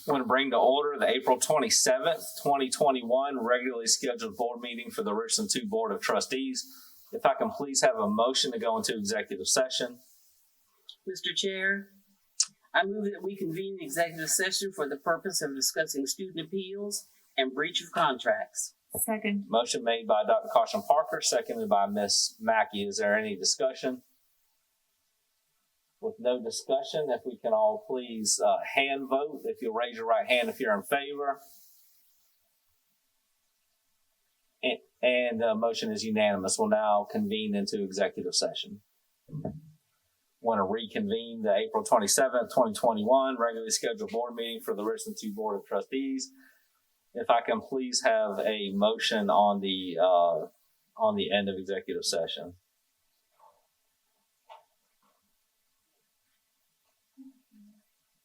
I want to bring to order the April 27th, 2021 regularly scheduled board meeting for the Richland 2 Board of Trustees. If I can please have a motion to go into executive session. Mr. Chair, I move that we convene an executive session for the purpose of discussing student appeals and breach of contracts. Second. Motion made by Dr. Caution Parker, seconded by Ms. Mackey. Is there any discussion? With no discussion, if we can all please hand vote. If you'll raise your right hand if you're in favor. And the motion is unanimous. We'll now convene into executive session. Want to reconvene the April 27th, 2021 regularly scheduled board meeting for the Richland 2 Board of Trustees. If I can please have a motion on the end of executive session.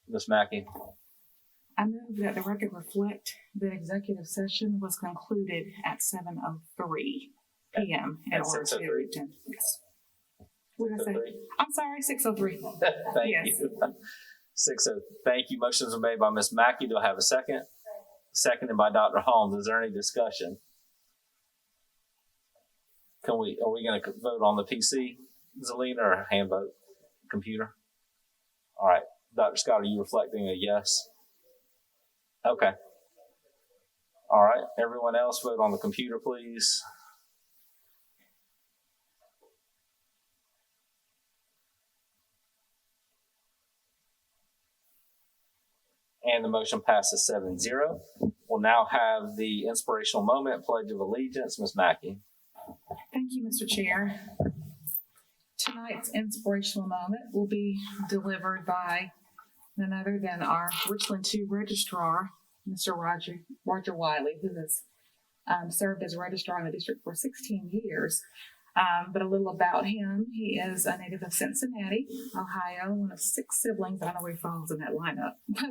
Ms. Mackey. I move that the record reflect that executive session was concluded at 7:03 p.m. in order to attend. Yes. What did I say? I'm sorry, 6:03. Thank Yes. you. 6:03. Thank you. Motions are made by Ms. Mackey. Do I have a second? Seconded by Dr. Holmes. Is there any discussion? Are we going to vote on the PC, Zelina, or hand vote? Computer? All right. Dr. Scott, are you reflecting a yes? Okay. All right. Everyone else vote on the computer, please. And the motion passes 7-0. We'll now have the inspirational moment, Pledge of Allegiance. Ms. Mackey. Thank you, Mr. Chair. Tonight's inspirational moment will be delivered by none other than our Richland 2 registrar, Mr. Roger Wiley, who has served as registrar in the district for 16 years. But a little about him: he is a native of Cincinnati, Ohio, one of 6 siblings. I don't know where he falls in that lineup, but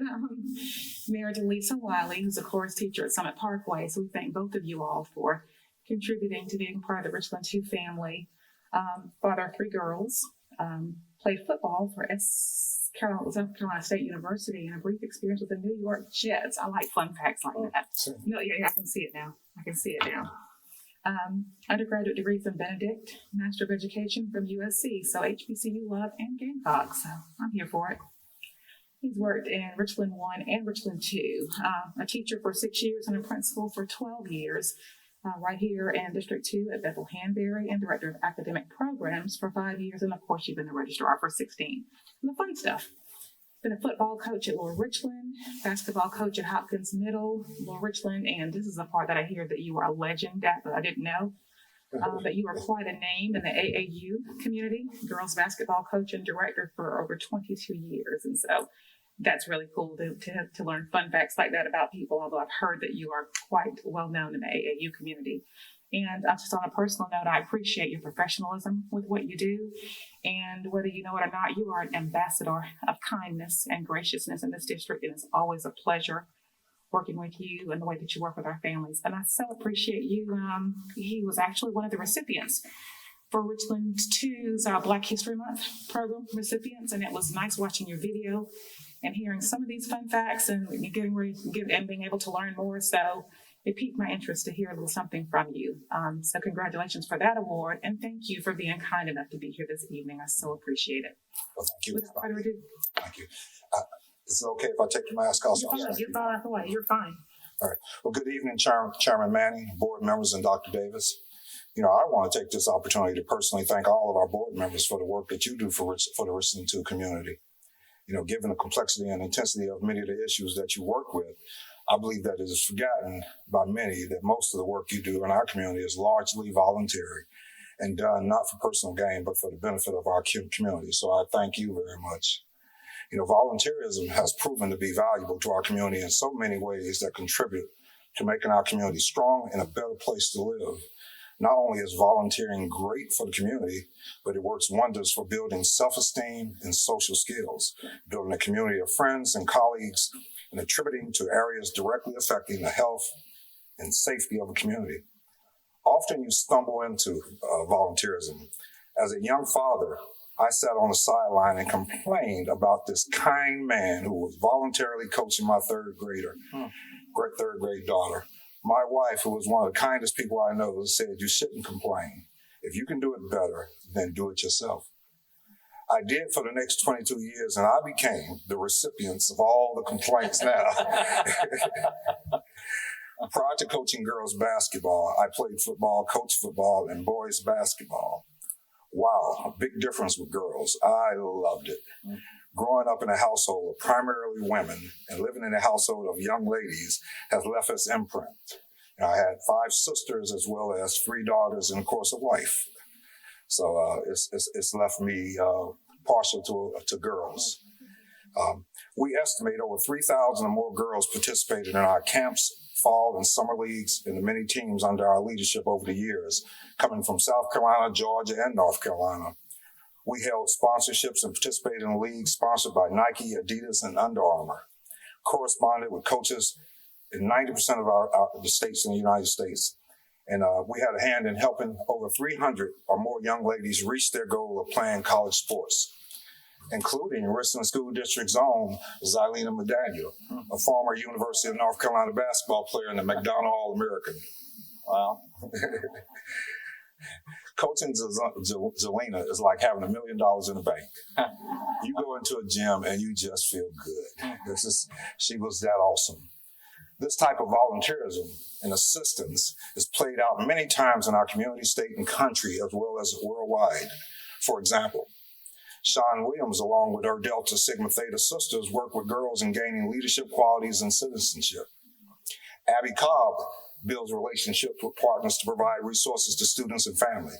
married to Lisa Wiley, who's a chorus teacher at Summit Parkway. So we thank both of you all for contributing to being part of the Richland 2 family. Father of 3 girls, played football for South Carolina State University, and a brief experience with the New York Jets. I like fun facts like that. No, yeah, I can see it now. Undergraduate degree from Benedict, Master of Education from USC, so HBCU love and Gamecocks, so I'm here for it. He's worked in Richland 1 and Richland 2, a teacher for 6 years and a principal for 12 years, right here in District 2 at Bethel Hanbury, and Director of Academic Programs for 5 years, and of course you've been the registrar for 16. And the fun stuff: been a football coach at Lower Richland, basketball coach at Hopkins Middle, Lower Richland, and this is the part that I hear that you were a legend at, but I didn't know. But you are quite a name in the AAU community, girls basketball coach and director for over 22 years. And so that's really cool to learn fun facts like that about people, although I've heard that you are quite well known in the AAU community. And just on a personal note, I appreciate your professionalism with what you do. And whether you know it or not, you are an ambassador of kindness and graciousness in this district. And it's always a pleasure working with you and the way that you work with our families. And I so appreciate you. He was actually one of the recipients for Richland 2's Black History Month program recipients. And it was nice watching your video and hearing some of these fun facts and being able to learn more. So it piqued my interest to hear a little something from you. So congratulations for that award, and thank you for being kind enough to be here this evening. I so appreciate it. Well, thank you. Without further ado. Thank you. Is it okay if I take your mask off? You're fine. You're fine. All right. Well, good evening, Chairman Manning, board members, and Dr. Davis. I want to take this opportunity to personally thank all of our board members for the work that you do for the Richland 2 community. Given the complexity and intensity of many of the issues that you work with, I believe that it is forgotten by many that most of the work you do in our community is largely voluntary and done not for personal gain, but for the benefit of our community. So I thank you very much. Volunteerism has proven to be valuable to our community in so many ways that contribute to making our community strong and a better place to live. Not only is volunteering great for the community, but it works wonders for building self-esteem and social skills, building a community of friends and colleagues, and attributing to areas directly affecting the health and safety of a community. Often you stumble into volunteerism. As a young father, I sat on the sideline and complained about this kind man who was voluntarily coaching my third grade daughter. My wife, who was one of the kindest people I know, said, "You shouldn't complain. If you can do it better, then do it yourself." I did for the next 22 years, and I became the recipients of all the complaints now. Prior to coaching girls basketball, I played football, coached football, and boys basketball. Wow, a big difference with girls. I loved it. Growing up in a household of primarily women and living in a household of young ladies has left its imprint. I had 5 sisters as well as 3 daughters in the course of life. So it's left me partial to girls. We estimate over 3,000 or more girls participated in our camps, fall and summer leagues, and the many teams under our leadership over the years, coming from South Carolina, Georgia, and North Carolina. We held sponsorships and participated in leagues sponsored by Nike, Adidas, and Under Armour. Corresponded with coaches in 90% of the states in the United States. And we had a hand in helping over 300 or more young ladies reach their goal of playing college sports, including Richland School District's own Zylena Medania, a former University of North Carolina basketball player and a McDonald All-American. Wow. Coaching Zylena is like having $1 million in the bank. You go into a gym and you just feel good. She was that awesome. This type of volunteerism and assistance is played out many times in our community, state, and country, as well as worldwide. For example, Sean Williams, along with her Delta Sigma Theta sisters, work with girls in gaining leadership qualities and citizenship. Abby Cobb builds relationships with partners to provide resources to students and family.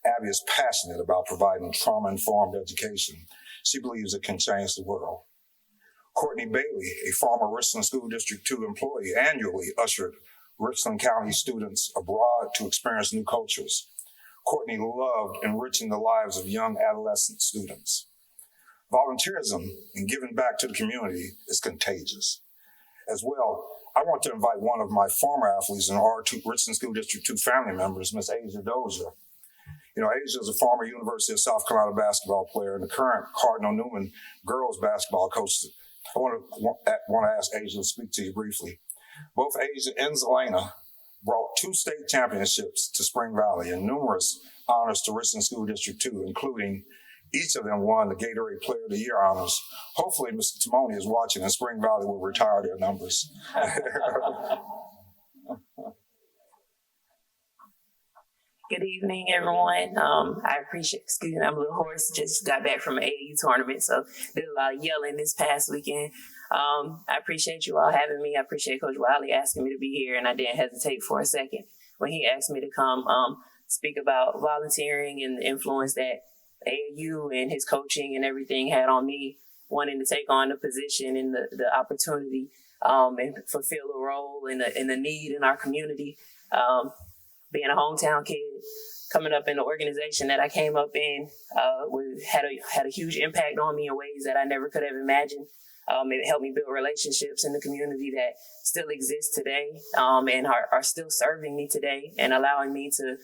Abby is passionate about providing trauma-informed education. She believes it can change the world. Courtney Bailey, a former Richland School District 2 employee, annually ushered Richland County students abroad to experience new cultures. Courtney loved enriching the lives of young adolescent students. Volunteerism and giving back to the community is contagious. As well, I want to invite one of my former athletes and R2 Richland School District 2 family members, Miss Asia Dozier. Asia is a former University of South Carolina basketball player and the current Cardinal Newman girls basketball coach. I want to ask Asia to speak to you briefly. Both Asia and Zylena brought 2 state championships to Spring Valley and numerous honors to Richland School District 2, including each of them won the Gatorade Player of the Year honors. Hopefully, Mr. Timoni is watching and Spring Valley will retire their numbers. Good evening, everyone. I appreciate, I'm a little hoarse, just got back from an AAU tournament, so did a lot of yelling this past weekend. I appreciate you all having me. I appreciate Coach Wiley asking me to be here, and I didn't hesitate for a second when he asked me to come speak about volunteering and the influence that AAU and his coaching and everything had on me, wanting to take on the position and the opportunity and fulfill a role in the need in our community. Being a hometown kid, coming up in the organization that I came up in, had a huge impact on me in ways that I never could have imagined. It helped me build relationships in the community that still exist today and are still serving me today and allowing me to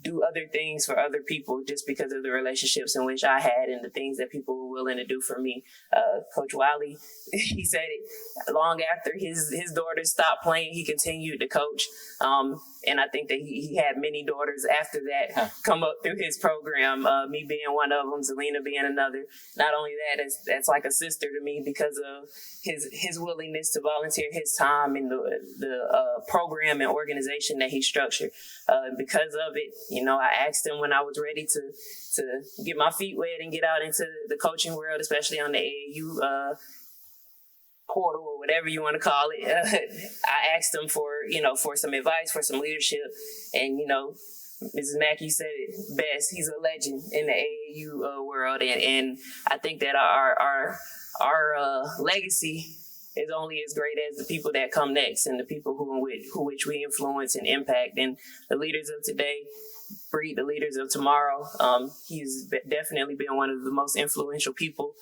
do other things for other people just because of the relationships in which I had and the things that people were willing to do for me. Coach Wiley, he said it long after his daughters stopped playing, he continued to coach. And I think that he had many daughters after that come up through his program, me being one of them, Zylena being another. Not only that, that's like a sister to me because of his willingness to volunteer his time in the program and organization that he structured. Because of it, I asked him when I was ready to get my feet wet and get out into the coaching world, especially on the AAU portal or whatever you want to call it. I asked him for some advice, for some leadership, and Mrs. Mackey said it best. He's a legend in the AAU world, and I think that our legacy is only as great as the people that come next and the people who which we influence and impact. And the leaders of today breed the leaders of tomorrow. He's definitely been one of the most influential people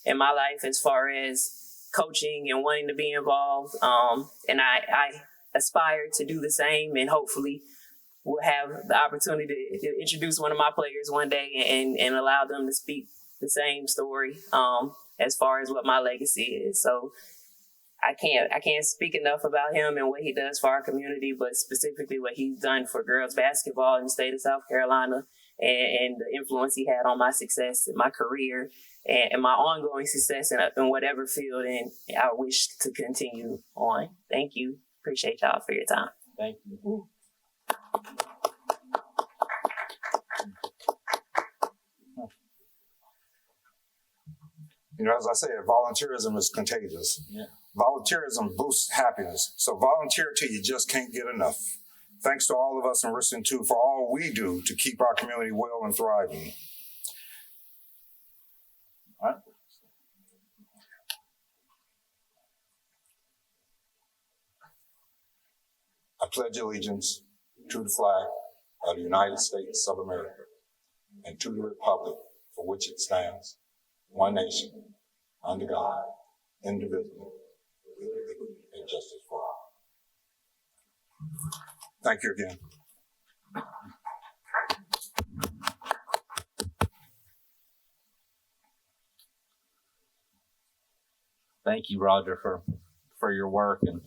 in my life as far as coaching and wanting to be involved. And I aspire to do the same and hopefully will have the opportunity to introduce one of my players one day and allow them to speak the same story as far as what my legacy is. So I can't speak enough about him and what he does for our community, but specifically what he's done for girls basketball in the state of South Carolina and the influence he had on my success in my career and my ongoing success in whatever field. And I wish to continue on. Thank you. Appreciate y'all for your time. Thank you. You know, as I said, volunteerism is contagious. Yeah. Volunteerism boosts happiness. So volunteer till you just can't get enough. Thanks to all of us in Richland 2 for all we do to keep our community well and thriving. All right. I pledge allegiance to the flag of the United States of America and to the republic for which it stands, one nation, under God, indivisible, with liberty and justice for all. Thank you again. Thank you, Roger, for your work and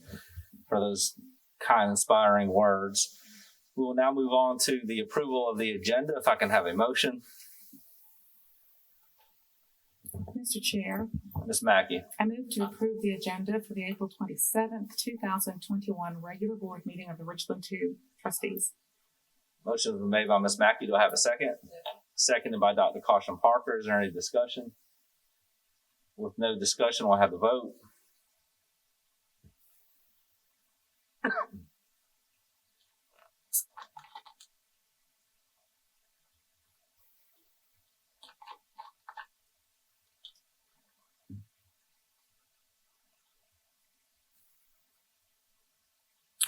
for those kind, inspiring words. We will now move on to the approval of the agenda. If I can have a motion. Mr. Chair, Ms. Mackey. I move to approve the agenda for the April 27th, 2021 regular board meeting of the Richland 2 Trustees. Motion has been made by Ms. Mackey. Do I have a second? Seconded by Dr. Caution Parker. Is there any discussion? With no discussion, we'll have the vote.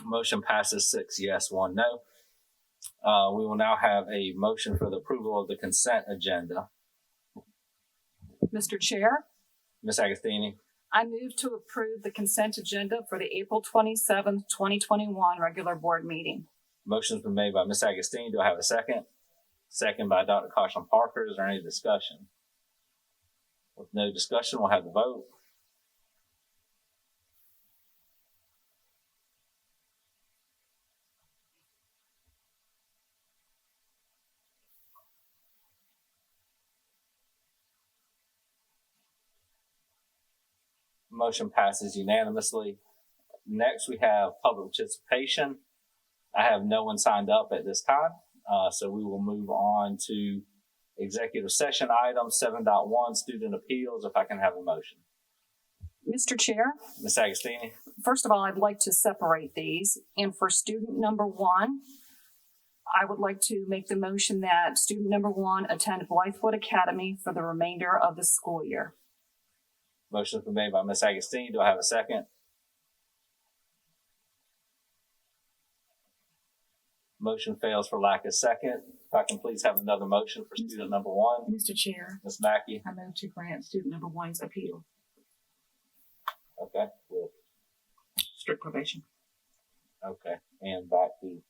Motion passes 6 yes, 1 no. We will now have a motion for the approval of the consent agenda. Mr. Chair, Ms. Agostini. I move to approve the consent agenda for the April 27th, 2021 regular board meeting. Motion's been made by Ms. Agostini. Do I have a second? Second by Dr. Caution Parker. Is there any discussion? With no discussion, we'll have the vote. Motion passes unanimously. Next, we have public participation. I have no one signed up at this time, so we will move on to executive session item 7.1, student appeals, if I can have a motion. Mr. Chair, Ms. Agostini. first of all, I'd like to separate these. And for student number 1, I would like to make the motion that student number 1 attend Blythewood Academy for the remainder of the school year. Motion's been made by Ms. Agostini. Do I have a second? Motion fails for lack of second. If I can please have another motion for student number 1. Mr. Chair, Ms. Mackey. I move to grant student number 1's appeal. Okay. Good. Strict probation. Okay. And back to.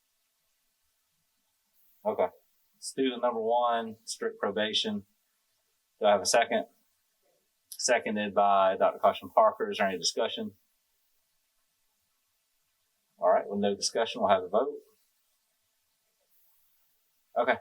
Okay. Student number 1, strict probation. Do I have a second? Seconded by Dr. Caution Parker. Is there any discussion? All right. With no discussion, we'll have a vote. Okay.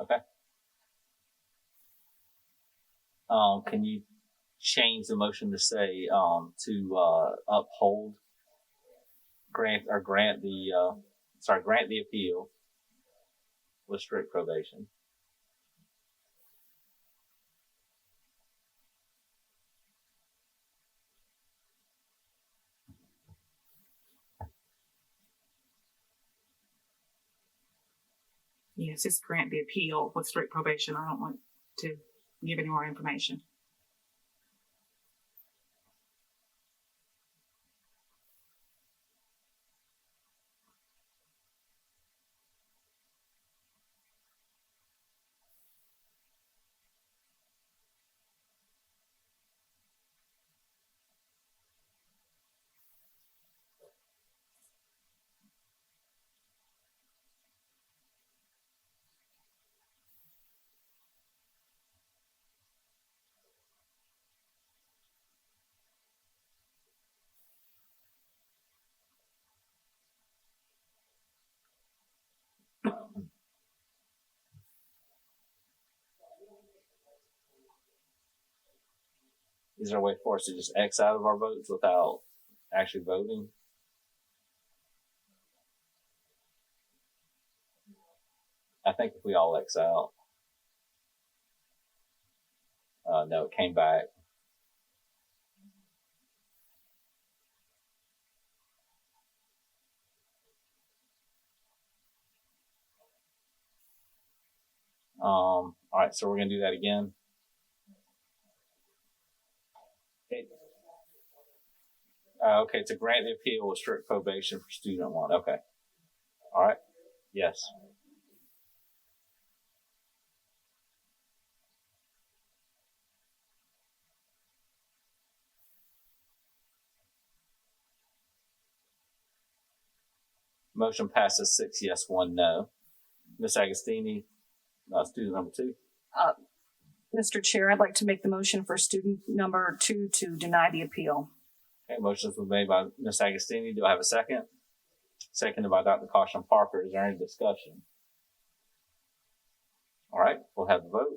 Okay. Can you change the motion to say to uphold, grant the appeal with strict probation? Yes, just grant the appeal with strict probation. I don't want to give any more information. Is there a way for us to just X out of our votes without actually voting? I think if we all X out. No, it came back. All right, so we're gonna do that again. Okay, to grant the appeal with strict probation for student one. Okay. All right. Yes. Motion passes 6 yes, 1 no. Ms. Agostini, student number 2. Mr. Chair, I'd like to make the motion for student number 2 to deny the appeal. Okay, motions were made by Ms. Agostini. Do I have a second? Seconded by Dr. Caution Parker. Is there any discussion? All right, we'll have the vote.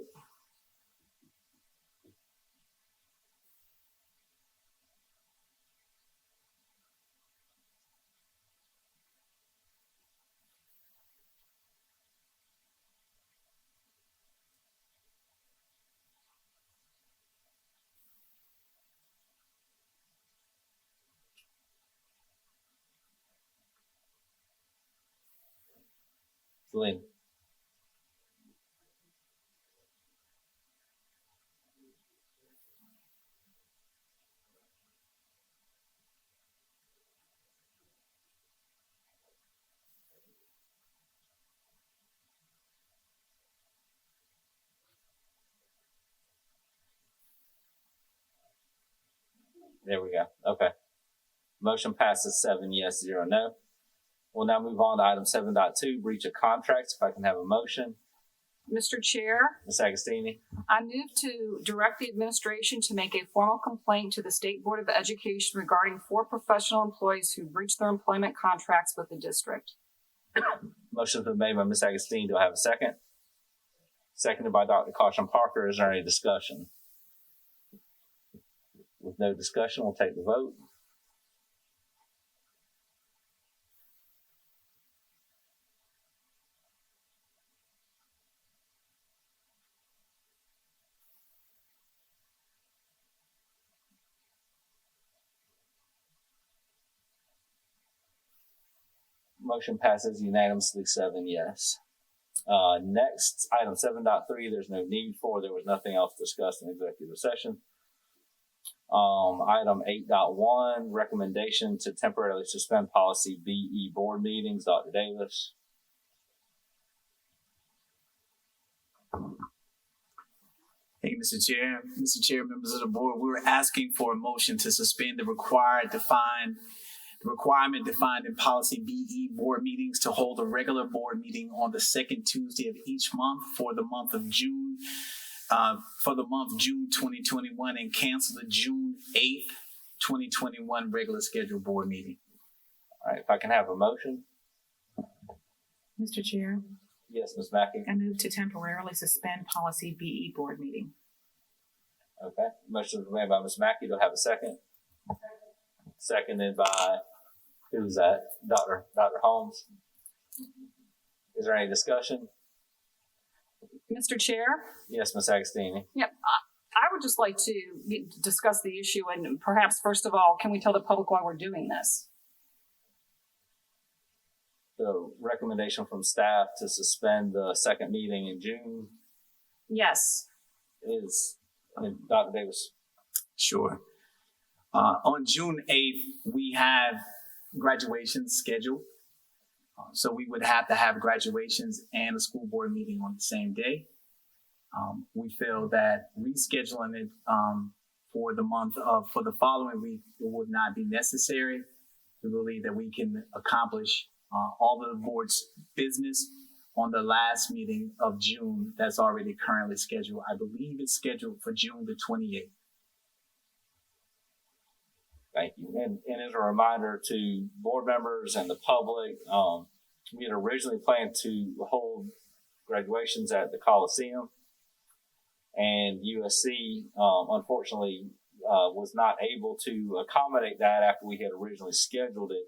Celine. There we go. Okay. Motion passes 7 yes, 0 no. We'll now move on to item 7.2, breach of contracts. If I can have a motion. Mr. Chair, Ms. Agostini. I move to direct the administration to make a formal complaint to the State Board of Education regarding 4 professional employees who breached their employment contracts with the district. Motion's been made by Ms. Agostini. Do I have a second? Seconded by Dr. Caution Parker. Is there any discussion? With no discussion, we'll take the vote. Motion passes unanimously 7 yes. Next, item 7.3, there's no need for. There was nothing else discussed in executive session. Item 8.1, recommendation to temporarily suspend policy BE board meetings. Dr. Davis. Thank you, Mr. Chair. Mr. Chair, members of the board, we're asking for a motion to suspend the requirement defined in policy BE board meetings to hold a regular board meeting on the second Tuesday of each month for the month of June, June 2021, and cancel the June 8th, 2021 regular scheduled board meeting. All right, if I can have a motion. Mr. Chair, Yes, Ms. Mackey. I move to temporarily suspend policy BE board meeting. Okay. Motion was made by Ms. Mackey. Do I have a second? Seconded by, who's that? Dr. Holmes. Is there any discussion? Mr. Chair? Yes, Ms. Agostini. Yep. I would just like to discuss the issue, and perhaps, first of all, can we tell the public why we're doing this? the recommendation from staff to suspend the second meeting in June Yes. is, Dr. Davis. Sure. On June 8th, we have graduations scheduled. So we would have to have graduations and a school board meeting on the same day. We feel that rescheduling it for the following week would not be necessary. We believe that we can accomplish all of the board's business on the last meeting of June that's already currently scheduled. I believe it's scheduled for June the 28th. Thank you. And as a reminder to board members and the public, we had originally planned to hold graduations at the Coliseum, and USC unfortunately was not able to accommodate that after we had originally scheduled it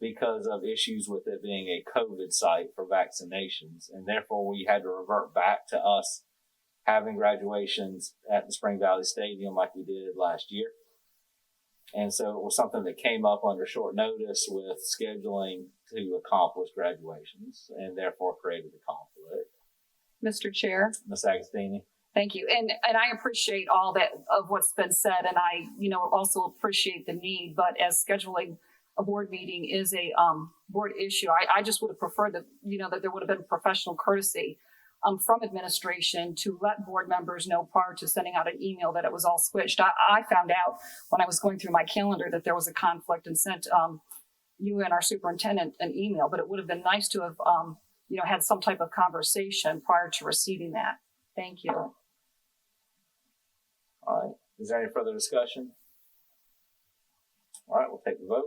because of issues with it being a COVID site for vaccinations. And therefore we had to revert back to us having graduations at the Spring Valley Stadium like we did last year. And so it was something that came up under short notice with scheduling to accomplish graduations and therefore created a conflict. Mr. Chair. Ms. Agostini? Thank you. And I appreciate all that of what's been said. And I, also appreciate the need, but as scheduling a board meeting is a board issue, I just would have preferred that, that there would have been professional courtesy from administration to let board members know prior to sending out an email that it was all switched. I found out when I was going through my calendar that there was a conflict and sent you and our superintendent an email, but it would have been nice to have, had some type of conversation prior to receiving that. Thank you. All right. Is there any further discussion? All right, we'll take the vote.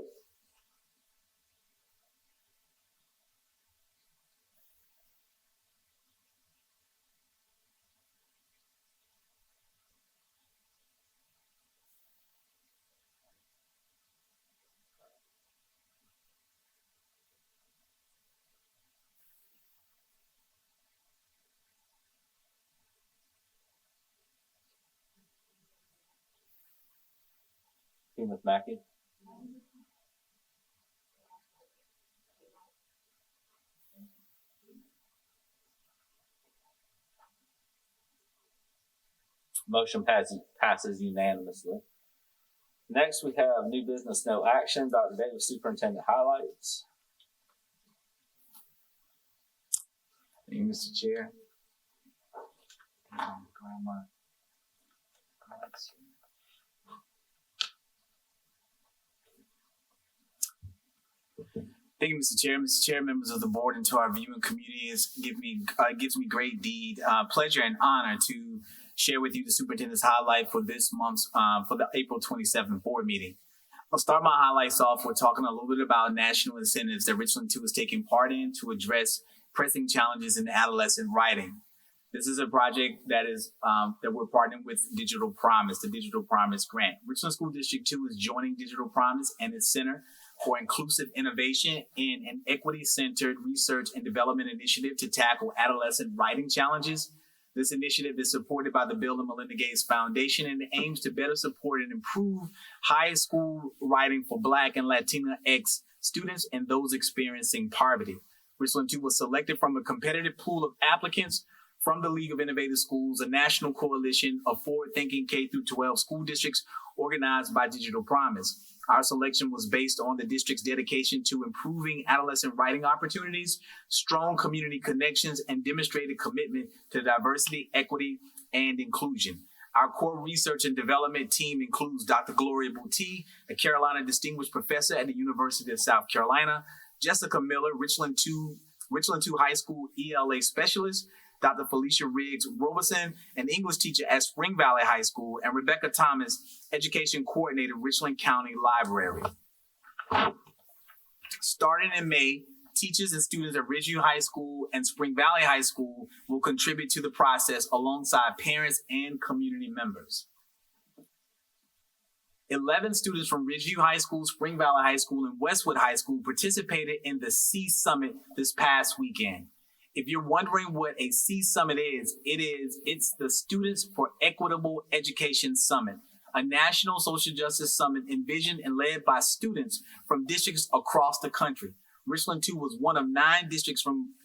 Ms. Mackey? Motion passes unanimously. Next, we have new business, no action. Dr. Davis, Superintendent, highlights. Thank you, Mr. Chair. Thank you, Mr. Chair. Mr. Chair, members of the board, and to our viewing community, gives me great pleasure and honor to share with you the superintendent's highlight for this month's for the April 27th board meeting. I'll start my highlights off with talking a little bit about national incentives that Richland 2 is taking part in to address pressing challenges in adolescent writing. This is a project that we're partnering with Digital Promise, the Digital Promise Grant. Richland School District 2 is joining Digital Promise and its Center for Inclusive Innovation in an equity-centered research and development initiative to tackle adolescent writing challenges. This initiative is supported by the Bill and Melinda Gates Foundation and aims to better support and improve high school writing for Black and Latinx students and those experiencing poverty. Richland 2 was selected from a competitive pool of applicants from the League of Innovative Schools, a national coalition of forward-thinking K-12 school districts organized by Digital Promise. Our selection was based on the district's dedication to improving adolescent writing opportunities, strong community connections, and demonstrated commitment to diversity, equity, and inclusion. Our core research and development team includes Dr. Gloria Boutte, a Carolina Distinguished Professor at the University of South Carolina, Jessica Miller, Richland 2 High School ELA Specialist, Dr. Felicia Riggs Robeson, an English teacher at Spring Valley High School, and Rebecca Thomas, Education Coordinator, Richland County Library. Starting in May, teachers and students at Ridgeview High School and Spring Valley High School will contribute to the process alongside parents and community members. 11 students from Ridgeview High School, Spring Valley High School, and Westwood High School participated in the C Summit this past weekend. If you're wondering what a C Summit is, it's the Students for Equitable Education Summit, a national social justice summit envisioned and led by students from districts across the country. Richland 2 was one of 9 districts from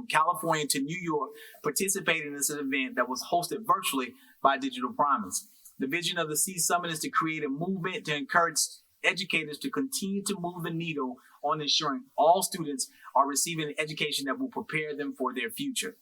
California to New York participating in this event that was hosted virtually by Digital Promise. The vision of the C Summit is to create a movement to encourage educators to continue to move the needle on ensuring all students are receiving an education that will prepare them for their future.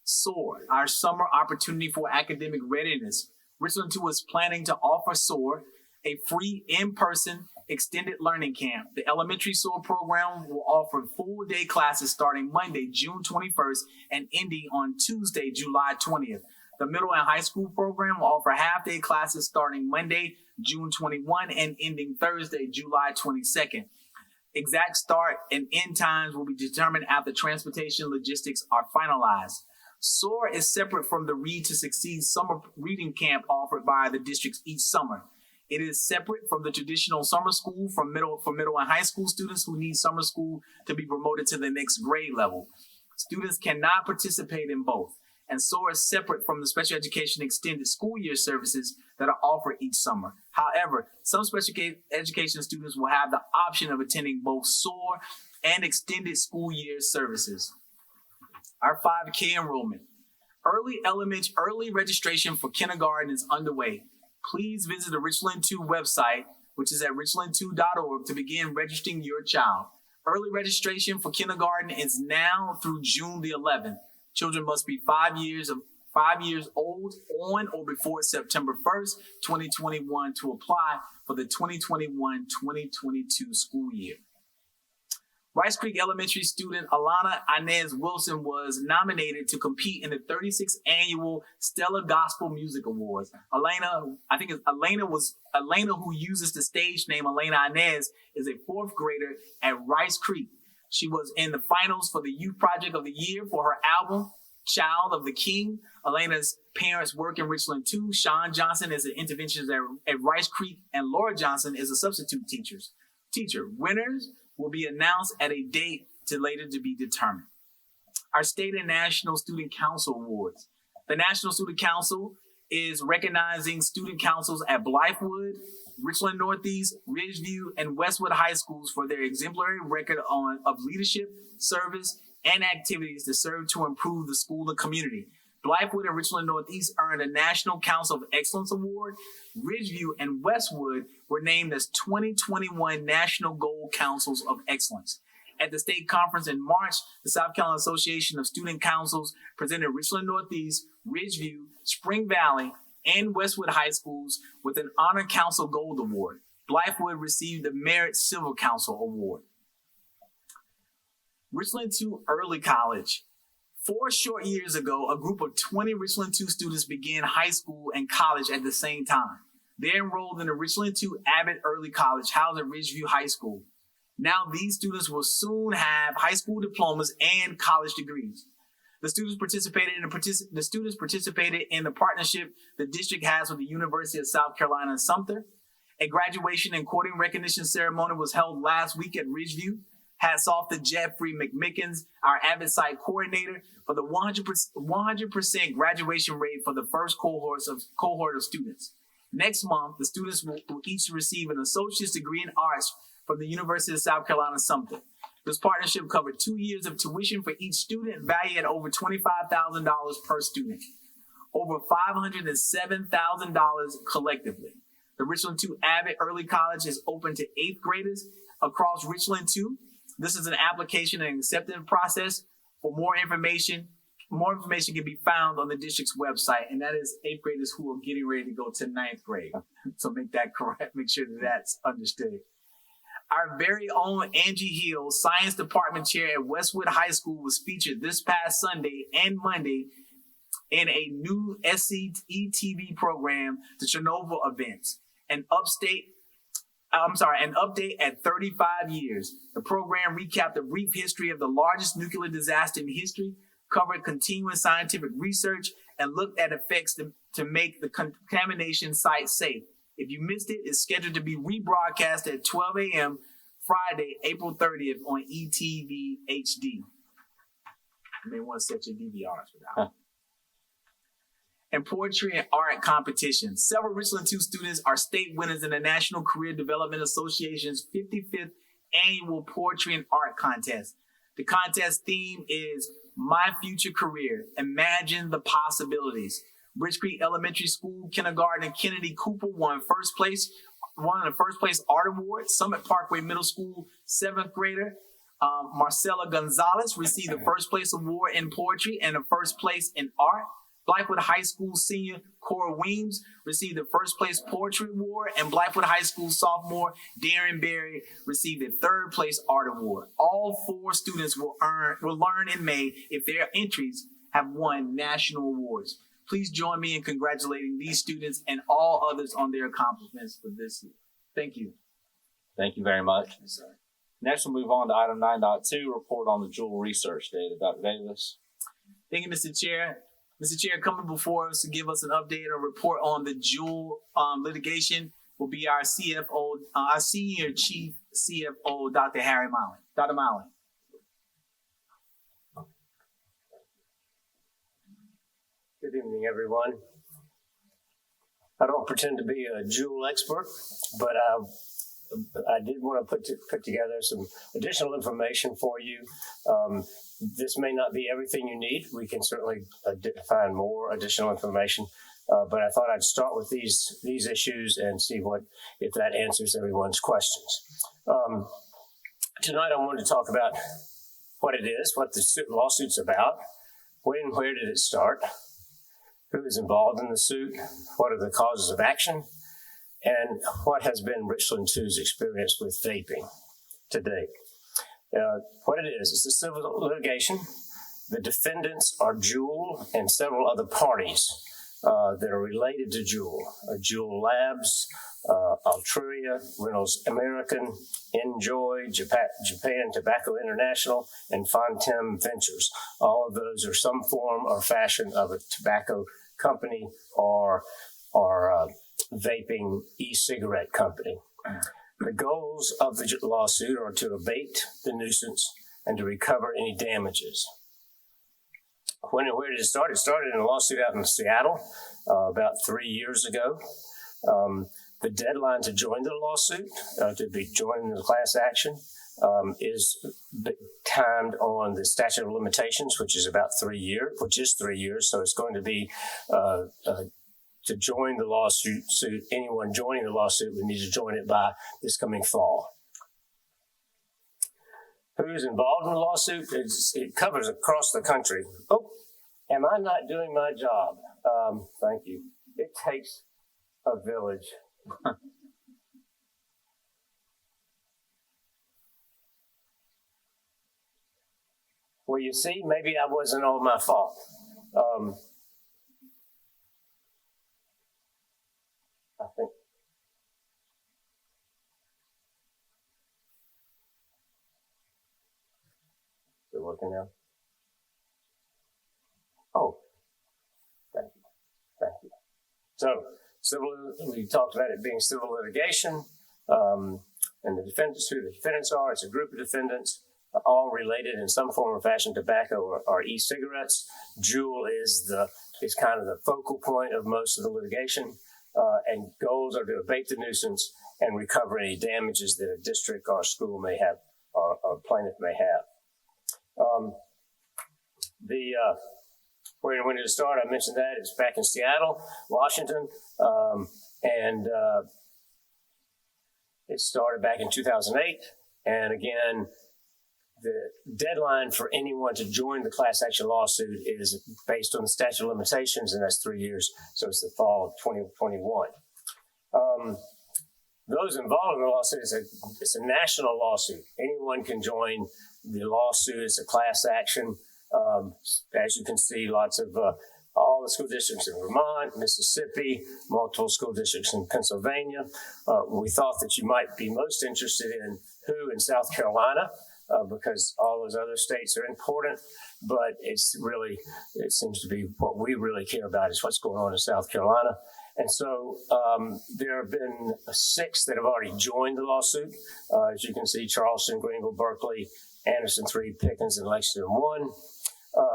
SOAR, our summer opportunity for academic readiness. Richland 2 is planning to offer SOAR, a free in-person extended learning camp. The elementary SOAR program will offer full-day classes starting Monday, June 21st, and ending on Tuesday, July 20th. The middle and high school program will offer half-day classes starting Monday, June 21, and ending Thursday, July 22nd. Exact start and end times will be determined after transportation logistics are finalized. SOAR is separate from the Read to Succeed summer reading camp offered by the districts each summer. It is separate from the traditional summer school for middle and high school students who need summer school to be promoted to the next grade level. Students cannot participate in both. And SOAR is separate from the special education extended school year services that are offered each summer. However, some special education students will have the option of attending both SOAR and extended school year services. Our 5K enrollment. Early registration for kindergarten is underway. Please visit the Richland 2 website, which is at richland2.org, to begin registering your child. Early registration for kindergarten is now through June the 11th. Children must be 5 years old on or before September 1st, 2021 to apply for the 2021-2022 school year. Rice Creek Elementary student Alana Inez Wilson was nominated to compete in the 36th annual Stellar Gospel Music Awards. Elena, who uses the stage name Elena Inez, is a 4th grader at Rice Creek. She was in the finals for the Youth Project of the Year for her album, Child of the King. Elena's parents work in Richland 2. Sean Johnson is an interventionist at Rice Creek, and Laura Johnson is a substitute teacher. Winners will be announced at a date later to be determined. Our state and national student council awards. The National Student Council is recognizing student councils at Blythewood, Richland Northeast, Ridgeview, and Westwood High Schools for their exemplary record of leadership, service, and activities to serve to improve the school and community. Blythewood and Richland Northeast earned a National Council of Excellence Award. Ridgeview and Westwood were named as 2021 National Gold Councils of Excellence. At the state conference in March, the South Carolina Association of Student Councils presented Richland Northeast, Ridgeview, Spring Valley, and Westwood High Schools with an Honor Council Gold Award. Blythewood received the Merit Silver Council Award. Richland 2 Early College. 4 short years ago, a group of 20 Richland 2 students began high school and college at the same time. They enrolled in the Richland 2 Abbott Early College, housed at Ridgeview High School. Now these students will soon have high school diplomas and college degrees. The students participated in the partnership the district has with the University of South Carolina in Sumter. A graduation and courting recognition ceremony was held last week at Ridgeview. Hats off to Jeffrey McMickens, our Abbott site coordinator, for the 100% graduation rate for the first cohort of students. Next month, the students will each receive an associate's degree in arts from the University of South Carolina Sumter. This partnership covered 2 years of tuition for each student, valued at over $25,000 per student, over $507,000 collectively. The Richland 2 Abbott Early College is open to 8th graders across Richland 2. This is an application and acceptance process. For more information can be found on the district's website, and that is 8th graders who are getting ready to go to 9th grade. So make that correct, make sure that that's understood. Our very own Angie Hill, Science Department Chair at Westwood High School, was featured this past Sunday and Monday in a new SCE TV program, the Chernobyl Events, an update at 35 years. The program recapped a brief history of the largest nuclear disaster in history, covered continuous scientific research, and looked at effects to make the contamination site safe. If you missed it, it's scheduled to be rebroadcast at 12 a.m. Friday, April 30th on ETV HD. You may want to set your DVRs for that. And poetry and art competitions. Several Richland 2 students are state winners in the National Career Development Association's 55th annual poetry and art contest. The contest theme is My Future Career. Imagine the possibilities. Rich Creek Elementary School Kindergarten Kennedy Cooper won the first place art award. Summit Parkway Middle School 7th grader Marcela Gonzalez received the first place award in poetry and the first place in art. Blythewood High School senior Cora Weems received the first place poetry award, and Blythewood High School sophomore Darren Berry received the third place art award. All 4 students will learn in May if their entries have won national awards. Please join me in congratulating these students and all others on their accomplishments for this year. Thank you. Thank you very much. Yes, sir. Next, we'll move on to item 9.2, report on the Jewel research data. Dr. Davis. Thank you, Mr. Chair. Mr. Chair, coming before us to give us an update or report on the Jewel litigation will be our CFO, our Senior Chief CFO, Dr. Harry Malley. Dr. Malley. Good evening, everyone. I don't pretend to be a Jewel expert, but I did want to put together some additional information for you. This may not be everything you need. We can certainly find more additional information, but I thought I'd start with these issues and see if that answers everyone's questions. Tonight I wanted to talk about what it is, what the lawsuit's about, when and where did it start, who is involved in the suit, what are the causes of action, and what has been Richland 2's experience with vaping to date. What it is, it's a civil litigation. The defendants are Jewel and several other parties that are related to Jewel. Jewel Labs, Altria, Reynolds American, Enjoy, Japan Tobacco International, and Fontem Ventures. All of those are some form or fashion of a tobacco company or vaping e-cigarette company. The goals of the lawsuit are to abate the nuisance and to recover any damages. When and where did it start? It started in a lawsuit out in Seattle about 3 years ago. The deadline to join the lawsuit, to be joining the class action, is timed on the statute of limitations, which is about 3 years. So it's going to be to join the lawsuit. Anyone joining the lawsuit would need to join it by this coming fall. Who's involved in the lawsuit? It covers across the country. Oh, am I not doing my job? Thank you. It takes a village. Well, you see, maybe I wasn't all my fault. I think. Is it working now? Oh, thank you. So, we talked about it being civil litigation, and the defendants, who the defendants are, it's a group of defendants, all related in some form or fashion, tobacco or e-cigarettes. Jewel is kind of the focal point of most of the litigation, and goals are to abate the nuisance and recover any damages that a district or school may have, or plaintiff may have. When did it start? I mentioned that it's back in Seattle, Washington, and it started back in 2008. And again, the deadline for anyone to join the class action lawsuit is based on the statute of limitations, and that's 3 years. So it's the fall of 2021. Those involved in the lawsuit, it's a national lawsuit. Anyone can join the lawsuit. It's a class action. As you can see, lots of all the school districts in Vermont, Mississippi, multiple school districts in Pennsylvania. We thought that you might be most interested in who in South Carolina, because all those other states are important, but it seems to be what we really care about is what's going on in South Carolina. And so there have been 6 that have already joined the lawsuit. As you can see, Charleston, Greenville, Berkeley, Anderson 3, Pickens, and Lexington 1.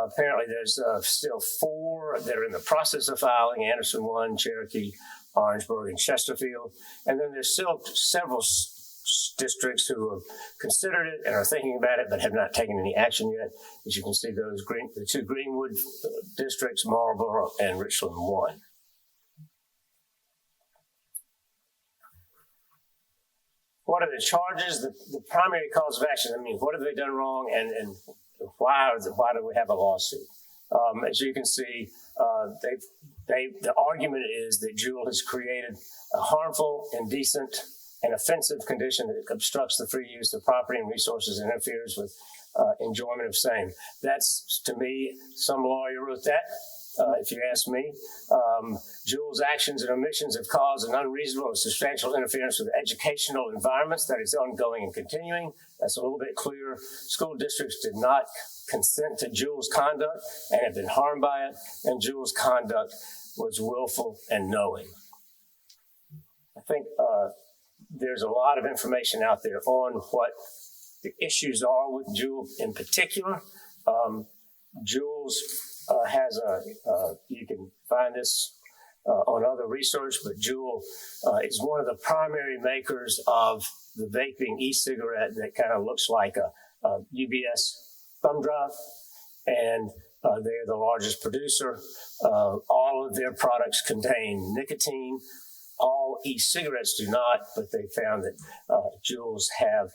Apparently there's still 4 that are in the process of filing: Anderson 1, Cherokee, Orangeburg, and Chesterfield. And then there's still several districts who have considered it and are thinking about it but have not taken any action yet. As you can see, the two Greenwood districts, Marlboro and Richland 1. What are the charges? The primary cause of action, I mean, what have they done wrong, and why do we have a lawsuit? As you can see, the argument is that Jewel has created a harmful, indecent, and offensive condition that obstructs the free use of property and resources and interferes with enjoyment of same. That's, to me, some lawyer wrote that. If you ask me, Jewel's actions and omissions have caused an unreasonable and substantial interference with educational environments that is ongoing and continuing. That's a little bit clearer. School districts did not consent to Jewel's conduct and have been harmed by it, and Jewel's conduct was willful and knowing. I think there's a lot of information out there on what the issues are with Jewel in particular. Jewel's has you can find this on other research, but Jewel is one of the primary makers of the vaping e-cigarette that kind of looks like a UBS thumb drive, and they're the largest producer. All of their products contain nicotine. All e-cigarettes do not, but they found that Jewel's have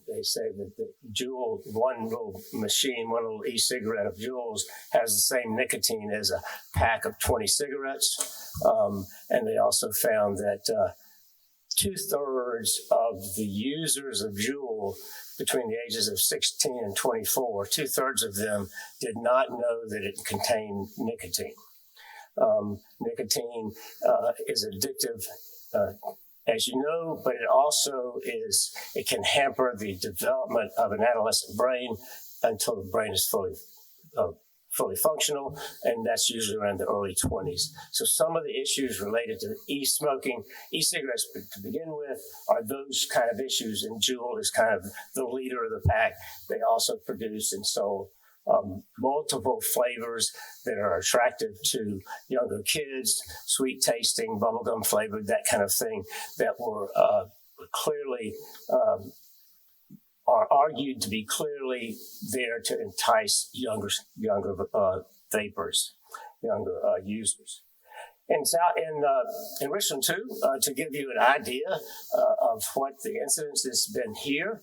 they say that the Jewel, one little machine, one little e-cigarette of Jewel's has the same nicotine as a pack of 20 cigarettes. And they also found that 2/3 of the users of Jewel between the ages of 16 and 24, 2/3 of them did not know that it contained nicotine. Nicotine is addictive, as you know, but it can hamper the development of an adolescent brain until the brain is fully functional, and that's usually around the early 20s. So some of the issues related to e-smoking, e-cigarettes to begin with, are those kind of issues, and Jewel is kind of the leader of the pack. They also produce and sold multiple flavors that are attractive to younger kids, sweet tasting, bubblegum flavored, that kind of thing, that were clearly are argued to be clearly there to entice younger vapors, younger users. And so in Richland 2, to give you an idea of what the incidence has been here,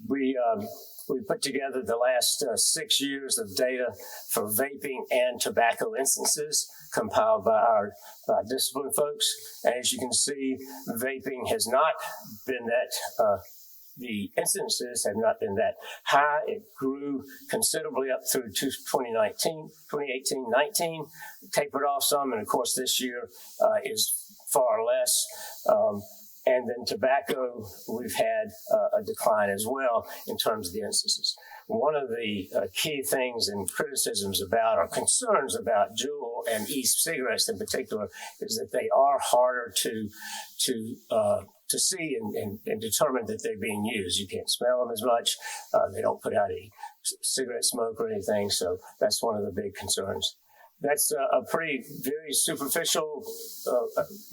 we put together the last 6 years of data for vaping and tobacco instances compiled by our discipline folks. And as you can see, vaping has not been that, the incidences have not been that high. It grew considerably up through 2018, 19, tapered off some, and of course this year is far less. And then tobacco, we've had a decline as well in terms of the instances. One of the key things and criticisms about, or concerns about Jewel and e-cigarettes in particular, is that they are harder to see and determine that they're being used. You can't smell them as much. They don't put out any cigarette smoke or anything, so that's one of the big concerns. That's a very superficial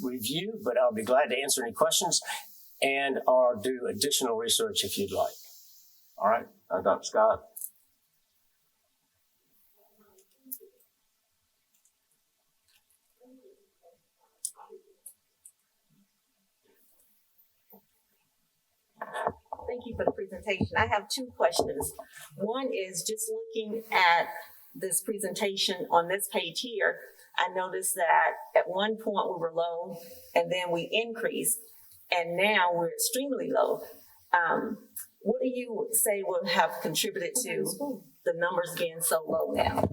review, but I'll be glad to answer any questions and or do additional research if you'd like. All right, Dr. Scott. Thank you for the presentation. I have two questions. One is just looking at this presentation on this page here, I noticed that at one point we were low and then we increased, and now we're extremely low. What do you say would have contributed to the numbers being so low now?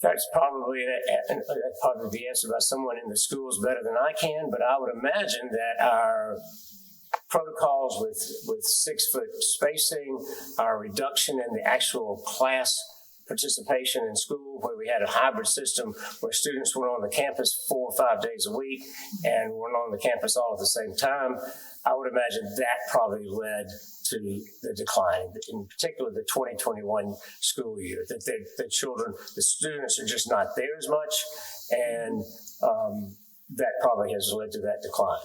That's probably the answer by someone in the schools better than I can, but I would imagine that our protocols with 6 foot spacing, our reduction in the actual class participation in school, where we had a hybrid system where students were on the campus 4 or 5 days a week and weren't on the campus all at the same time, I would imagine that probably led to the decline, in particular the 2021 school year, that the students are just not there as much, and that probably has led to that decline.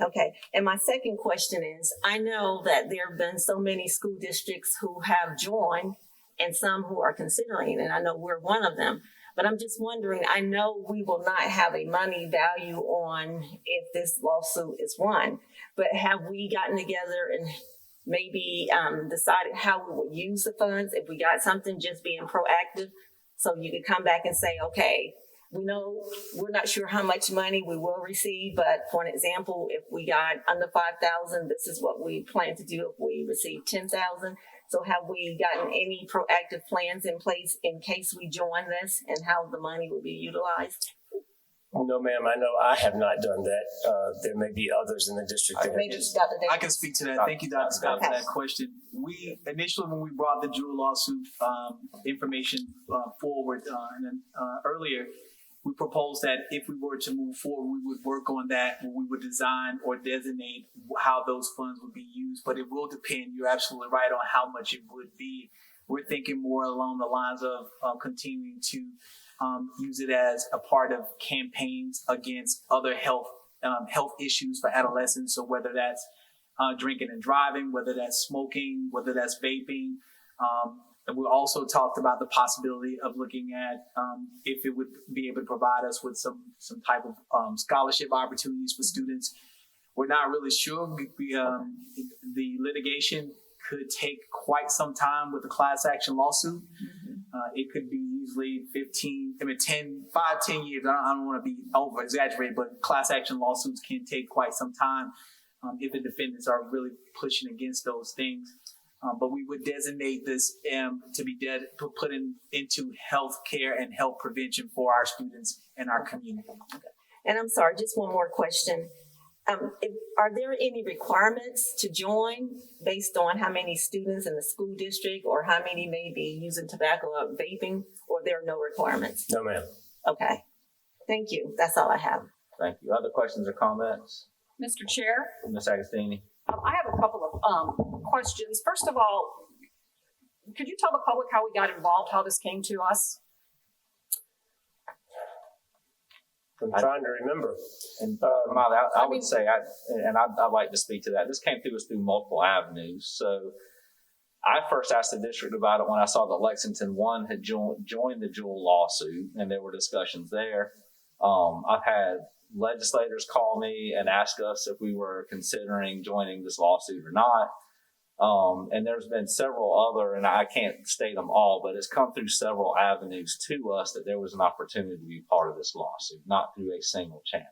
Okay, and my second question is, I know that there have been so many school districts who have joined and some who are considering, and I know we're one of them. But I'm just wondering, I know we will not have a money value on if this lawsuit is won, but have we gotten together and maybe decided how we would use the funds if we got something, just being proactive? So you could come back and say, okay, we know we're not sure how much money we will receive, but for an example, if we got under 5,000, this is what we plan to do if we receive 10,000. So have we gotten any proactive plans in place in case we join this, and how the money will be utilized? No, ma'am, I know I have not done that. There may be others in the district that Maybe have. Dr. I Davis. can speak to that. Thank you, Dr. Scott, for that question. We initially, when we brought the Jewel lawsuit information forward earlier, we proposed that if we were to move forward, we would work on that, when we would design or designate how those funds would be used. But it will depend, you're absolutely right, on how much it would be. We're thinking more along the lines of continuing to use it as a part of campaigns against other health issues for adolescents. So whether that's drinking and driving, whether that's smoking, whether that's vaping. And we also talked about the possibility of looking at if it would be able to provide us with some type of scholarship opportunities for students. We're not really sure. The litigation could take quite some time with the class action lawsuit. It could be easily 10 years. I don't want to be over exaggerated, but class action lawsuits can take quite some time if the defendants are really pushing against those things. But we would designate this to be put into health care and health prevention for our students and our community. Okay. And I'm sorry, just one more question. Are there any requirements to join based on how many students in the school district, or how many may be using tobacco or vaping, or there are no requirements? No, ma'am. Okay. Thank you. That's all I have. Thank you. Other questions or comments? Mr. Chair, Ms. Agostini? I have a couple of questions. First of all, could you tell the public how we got involved, how this came to us? I'm trying to remember. And Molly, I would say, I'd like to speak to that. This came to us through multiple avenues. So I first asked the district about it when I saw that Lexington 1 had joined the Jewel lawsuit, and there were discussions there. I've had legislators call me and ask us if we were considering joining this lawsuit or not. And there's been several other, and I can't state them all, but it's come through several avenues to us that there was an opportunity to be part of this lawsuit, not through a single channel.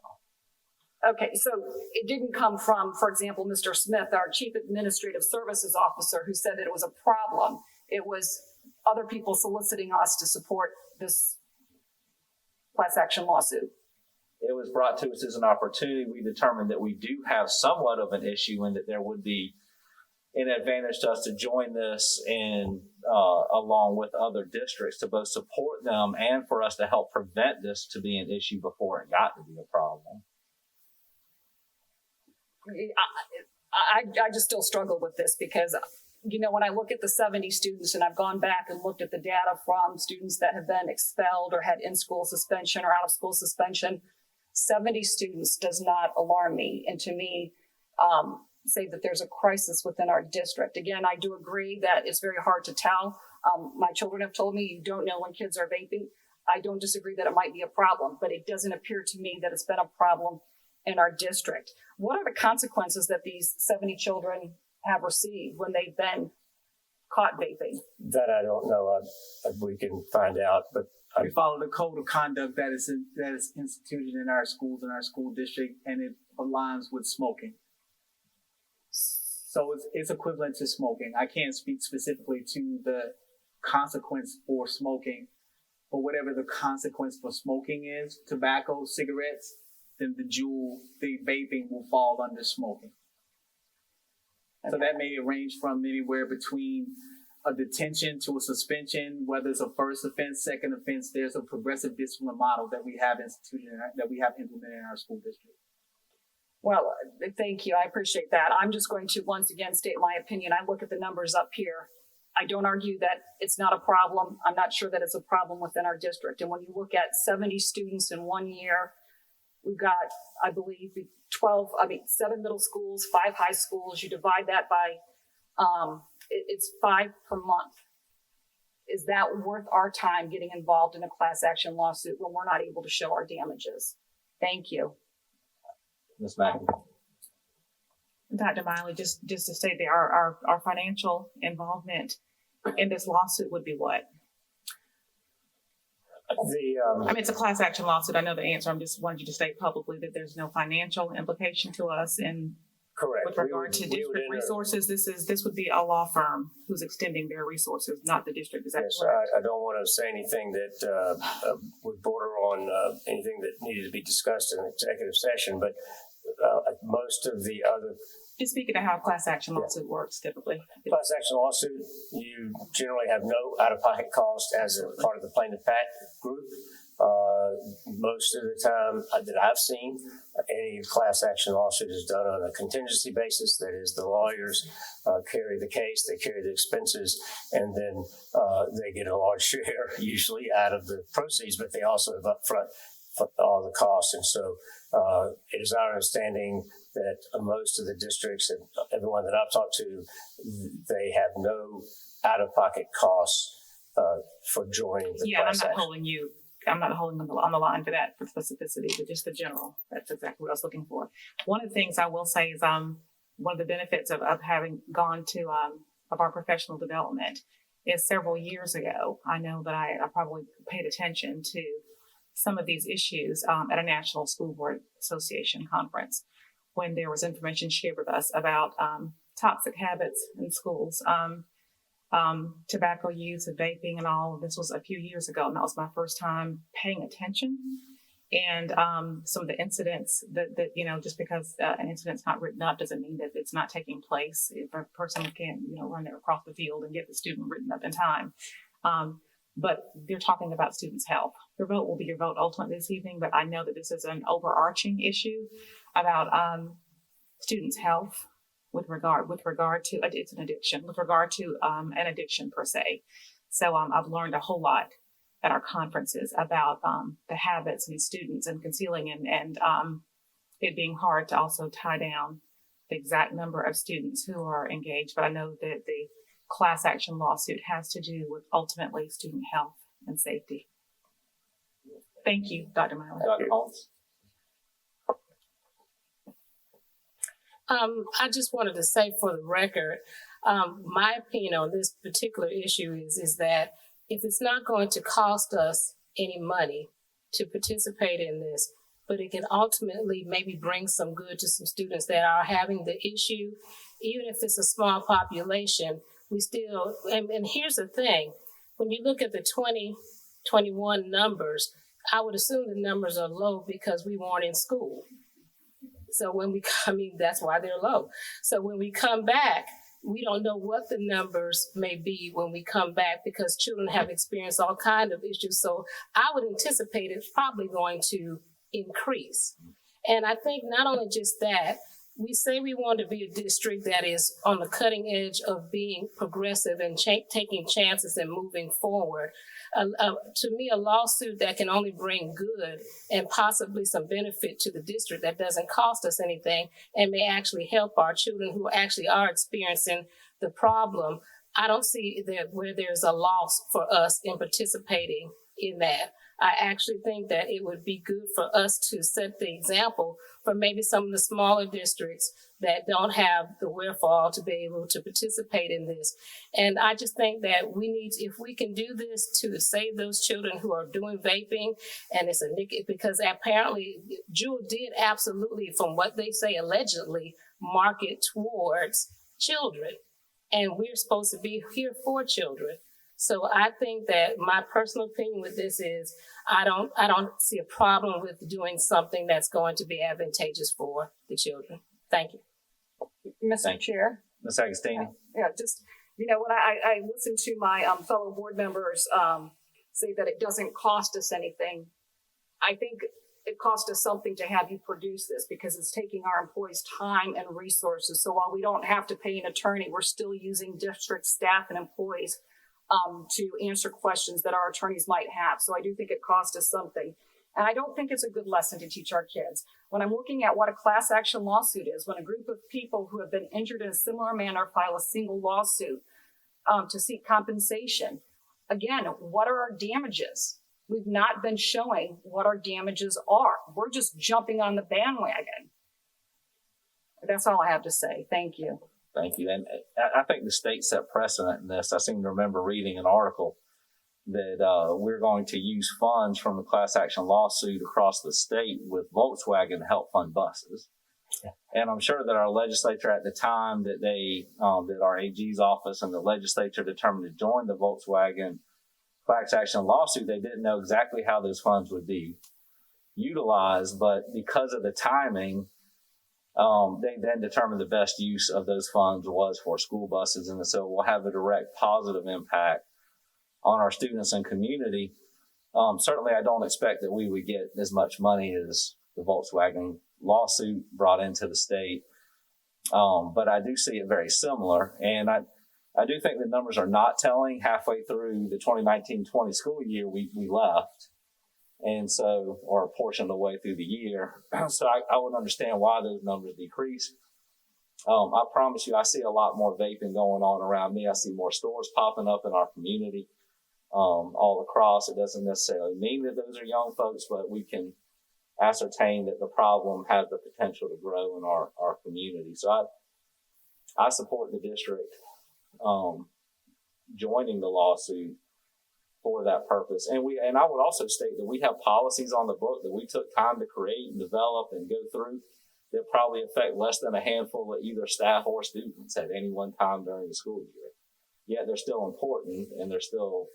Okay, so it didn't come from, for example, Mr. Smith, our Chief Administrative Services Officer, who said that it was a problem. It was other people soliciting us to support this class action lawsuit. It was brought to us as an opportunity. We determined that we do have somewhat of an issue, and that there would be an advantage to us to join this and along with other districts to both support them and for us to help prevent this to be an issue before it got to be a problem. I just still struggle with this because, you know, when I look at the 70 students, and I've gone back and looked at the data from students that have been expelled or had in-school suspension or out-of-school suspension, 70 students does not alarm me. And to me, say that there's a crisis within our district. Again, I do agree that it's very hard to tell. My children have told me you don't know when kids are vaping. I don't disagree that it might be a problem, but it doesn't appear to me that it's been a problem in our district. What are the consequences that these 70 children have received when they've been caught vaping? That I don't know. We can find out, but We follow the code of conduct that is instituted in our schools and our school district, and it aligns with smoking. So it's equivalent to smoking. I can't speak specifically to the consequence for smoking, but whatever the consequence for smoking is, tobacco, cigarettes, then the vaping will fall under smoking. So that may range from anywhere between a detention to a suspension, whether it's a first offense, second offense. There's a progressive discipline model that we have instituted, that we have implemented in our school district. Well, thank you. I appreciate that. I'm just going to once again state my opinion. I look at the numbers up here. I don't argue that it's not a problem. I'm not sure that it's a problem within our district. And when you look at 70 students in 1 year We've got, I believe, 7 middle schools, 5 high schools. You divide that by, it's 5 per month. Is that worth our time getting involved in a class action lawsuit when we're not able to show our damages? Thank you. Ms. McIntyre. Dr. Miley, just to state that our financial involvement in this lawsuit would be what? I mean, it's a class action lawsuit. I know the answer. I'm just wanted you to state publicly that there's no financial implication to us in Correct. with regard to district resources. This would be a law firm who's extending their resources, not the district. Is that Yes, correct? I don't want to say anything that would border on anything that needed to be discussed in executive session, but most of the other Just speaking to how a class action lawsuit works typically. class action lawsuit, you generally have no out-of-pocket cost as a part of the plaintiff group. Most of the time that I've seen, any class action lawsuit is done on a contingency basis. That is, the lawyers carry the case, they carry the expenses, and then they get a large share, usually out of the proceeds, but they also have upfront for all the costs. And so it is our understanding that most of the districts and everyone that I've talked to, they have no out-of-pocket costs for joining the class action. I'm not holding them on the line for that for specificity, but just the general. That's exactly what I was looking for. One of the things I will say is one of the benefits of having gone to of our professional development is several years ago, I know that I probably paid attention to some of these issues at a National School Board Association conference when there was information shared with us about toxic habits in schools. Tobacco use and vaping and all. This was a few years ago, and that was my first time paying attention. And some of the incidents that just because an incident's not written up doesn't mean that it's not taking place. If a person can, run there across the field and get the student written up in time. But they're talking about students' health. Your vote will be your vote ultimately this evening, but I know that this is an overarching issue about students' health. With regard to it's an addiction, with regard to an addiction per se. So I've learned a whole lot at our conferences about the habits and students and concealing and it being hard to also tie down the exact number of students who are engaged. But I know that the class action lawsuit has to do with ultimately student health and safety. Thank you, Dr. Miley. Dr. Holmes. I just wanted to say for the record, my opinion on this particular issue is that if it's not going to cost us any money to participate in this, but it can ultimately maybe bring some good to some students that are having the issue, even if it's a small population, we still, and here's the thing, when you look at the 2021 numbers, I would assume the numbers are low because we weren't in school. So that's why they're low. So when we come back, we don't know what the numbers may be when we come back because children have experienced all kinds of issues. So I would anticipate it's probably going to increase. And I think not only just that, we say we want to be a district that is on the cutting edge of being progressive and taking chances and moving forward. To me, a lawsuit that can only bring good and possibly some benefit to the district that doesn't cost us anything and may actually help our children who actually are experiencing the problem. I don't see that where there's a loss for us in participating in that. I actually think that it would be good for us to set the example for maybe some of the smaller districts that don't have the wherewithal to be able to participate in this. And I just think that we need, if we can do this to save those children who are doing vaping, and it's because apparently Jewel did absolutely, from what they say, allegedly market towards children. And we're supposed to be here for children. So I think that my personal opinion with this is I don't see a problem with doing something that's going to be advantageous for the children. Thank you. Mr. Chair. Ms. Agostini. Yeah, just, when I listen to my fellow board members say that it doesn't cost us anything, I think it costs us something to have you produce this because it's taking our employees' time and resources. So while we don't have to pay an attorney, we're still using district staff and employees to answer questions that our attorneys might have. So I do think it cost us something. And I don't think it's a good lesson to teach our kids. When I'm looking at what a class action lawsuit is, when a group of people who have been injured in a similar manner file a single lawsuit to seek compensation, again, what are our damages? We've not been showing what our damages are. We're just jumping on the bandwagon. That's all I have to say. Thank you. Thank you. And I think the state set precedent in this. I seem to remember reading an article that we're going to use funds from the class action lawsuit across the state with Volkswagen to help fund buses. And I'm sure that our legislature at the time that that our AG's office and the legislature determined to join the Volkswagen class action lawsuit, they didn't know exactly how those funds would be utilized, but because of the timing, they then determined the best use of those funds was for school buses, and so we'll have a direct positive impact on our students and community. Certainly, I don't expect that we would get as much money as the Volkswagen lawsuit brought into the state, but I do see it very similar, and I do think the numbers are not telling. Halfway through the 2019-20 school year, we left. And so, or a portion of the way through the year. So I would understand why those numbers decrease. I promise you, I see a lot more vaping going on around me. I see more stores popping up in our community all across. It doesn't necessarily mean that those are young folks, but we can ascertain that the problem has the potential to grow in our community. So I support the district joining the lawsuit for that purpose. And I would also state that we have policies on the book that we took time to create and develop and go through that probably affect less than a handful of either staff or students at any one time during the school year. Yet they're still important and they're still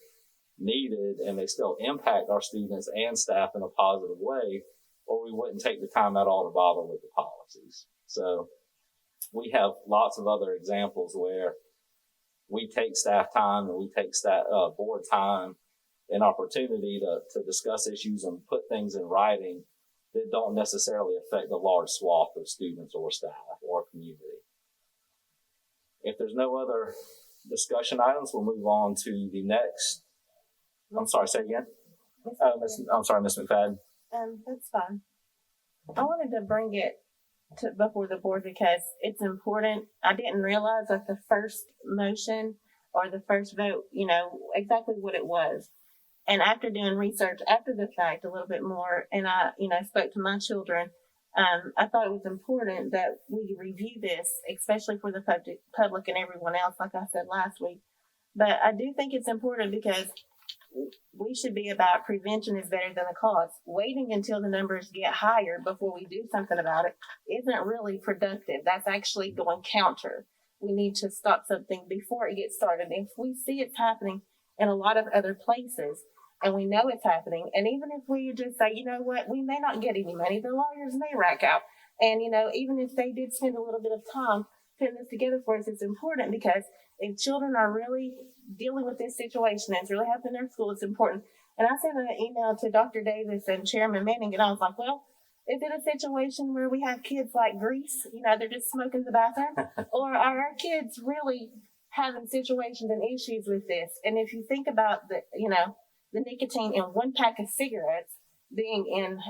needed and they still impact our students and staff in a positive way, or we wouldn't take the time at all to bother with the policies. So we have lots of other examples where we take staff time and we take board time and opportunity to discuss issues and put things in writing that don't necessarily affect a large swath of students or staff or community. If there's no other discussion items, we'll move on to the next. I'm sorry, say again. I'm sorry, Ms. McFadden. That's fine. I wanted to bring it before the board because it's important. I didn't realize that the first motion or the first vote, exactly what it was. And after doing research after the fact a little bit more, and I, spoke to my children, I thought it was important that we review this, especially for the public and everyone else, like I said last week. But I do think it's important because we should be about prevention is better than the cause. Waiting until the numbers get higher before we do something about it isn't really productive. That's actually going counter. We need to stop something before it gets started. If we see it's happening in a lot of other places and we know it's happening, and even if we just say, you know what, we may not get any money, the lawyers may rack out. And, even if they did spend a little bit of time putting this together for us, it's important because if children are really dealing with this situation and it's really happening in their school, it's important. And I sent an email to Dr. Davis and Chairman Manning, and I was like, well, is it a situation where we have kids like Grease, they're just smoking in the bathroom? Or are our kids really having situations and issues with this? And if you think about the nicotine in one pack of cigarettes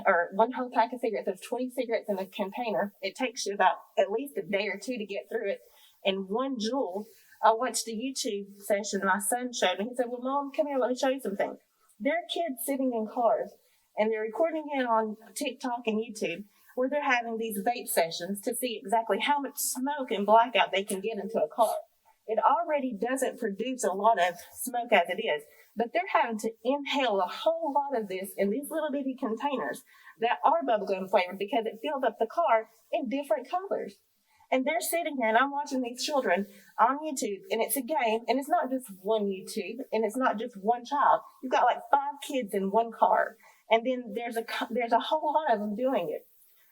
or one whole pack of cigarettes, there's 20 cigarettes in a container. It takes you about at least a day or two to get through it. And 1 joule, I watched a YouTube session my son showed me. He said, well, Mom, come here, let me show you something. There are kids sitting in cars and they're recording it on TikTok and YouTube where they're having these vape sessions to see exactly how much smoke and blackout they can get into a car. It already doesn't produce a lot of smoke as it is, but they're having to inhale a whole lot of this in these little bitty containers that are bubblegum flavored because it fills up the car in different colors. And they're sitting there, and I'm watching these children on YouTube, and it's a game, and it's not just one YouTube, and it's not just one child. You've got like 5 kids in one car, and then there's a whole lot of them doing it.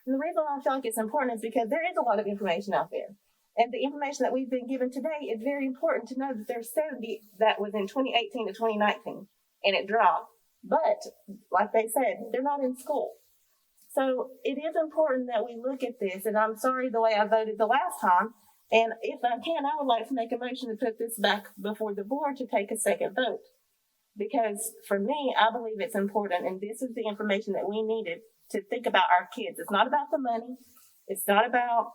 And the reason why I feel like it's important is because there is a lot of information out there. And the information that we've been given today is very important to know that there's 70 that was in 2018 to 2019, and it dropped. But, like they said, they're not in school. So it is important that we look at this, and I'm sorry the way I voted the last time, and if I can, I would like to make a motion to put this back before the board to take a second vote. Because for me, I believe it's important, and this is the information that we needed to think about our kids. It's not about the money. It's not about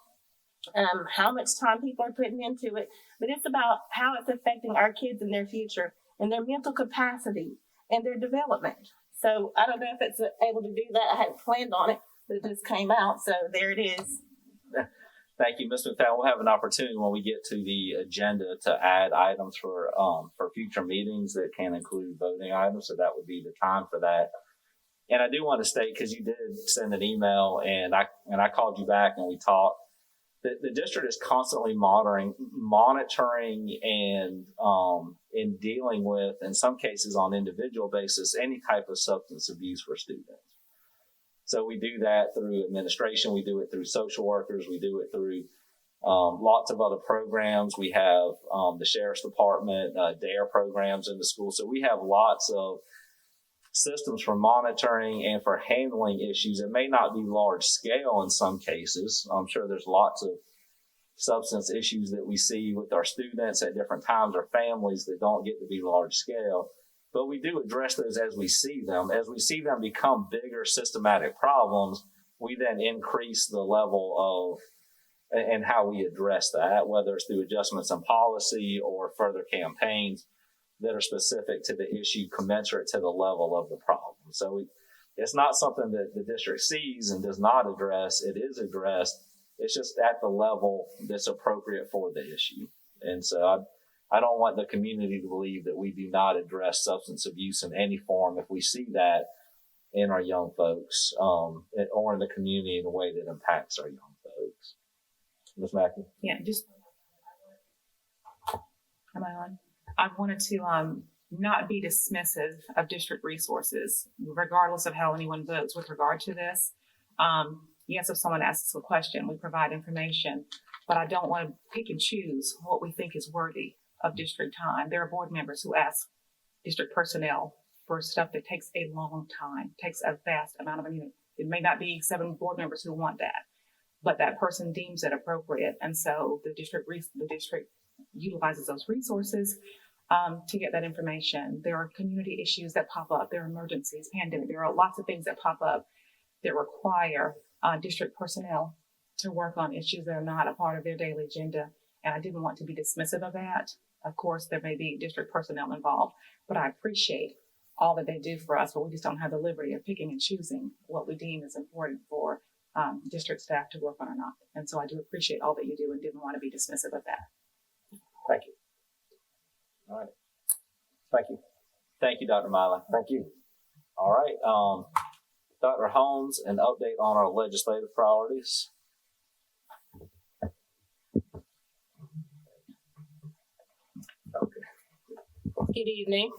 how much time people are putting into it, but it's about how it's affecting our kids in their future and their mental capacity and their development. So I don't know if it's able to do that. I hadn't planned on it, but it just came out. So there it is. Thank you, Ms. McFadden. We'll have an opportunity when we get to the agenda to add items for future meetings that can include voting items. So that would be the time for that. And I do want to state, because you did send an email and I called you back and we talked, that the district is constantly monitoring and in dealing with, in some cases on individual basis, any type of substance abuse for students. So we do that through administration, we do it through social workers, we do it through lots of other programs. We have the Sheriff's Department, DARE programs in the school. So we have lots of systems for monitoring and for handling issues. It may not be large scale in some cases. I'm sure there's lots of substance issues that we see with our students at different times or families that don't get to be large scale. But we do address those as we see them. As we see them become bigger systematic problems, we then increase the level of and how we address that, whether it's through adjustments in policy or further campaigns that are specific to the issue, commensurate to the level of the problem. So it's not something that the district sees and does not address. It is addressed. It's just at the level that's appropriate for the issue. And so I don't want the community to believe that we do not address substance abuse in any form if we see that in our young folks or in the community in a way that impacts our young folks. Ms. Mackey? Yeah, just, am I on? I wanted to not be dismissive of district resources, regardless of how anyone votes with regard to this. Yes, if someone asks a question, we provide information, but I don't want to pick and choose what we think is worthy of district time. There are board members who ask district personnel for stuff that takes a long time, takes a vast amount of money. It may not be 7 board members who want that, but that person deems it appropriate. And so the district utilizes those resources to get that information. There are community issues that pop up. There are emergencies, pandemic. There are lots of things that pop up that require district personnel to work on issues that are not a part of their daily agenda. And I didn't want to be dismissive of that. Of course, there may be district personnel involved, but I appreciate all that they do for us, but we just don't have the liberty of picking and choosing what we deem is important for district staff to work on or not. And so I do appreciate all that you do and didn't want to be dismissive of that. Thank you. All right. Thank you. Thank you, Dr. Miley. Thank you. All right. Dr. Holmes, an update on our legislative priorities. Good evening.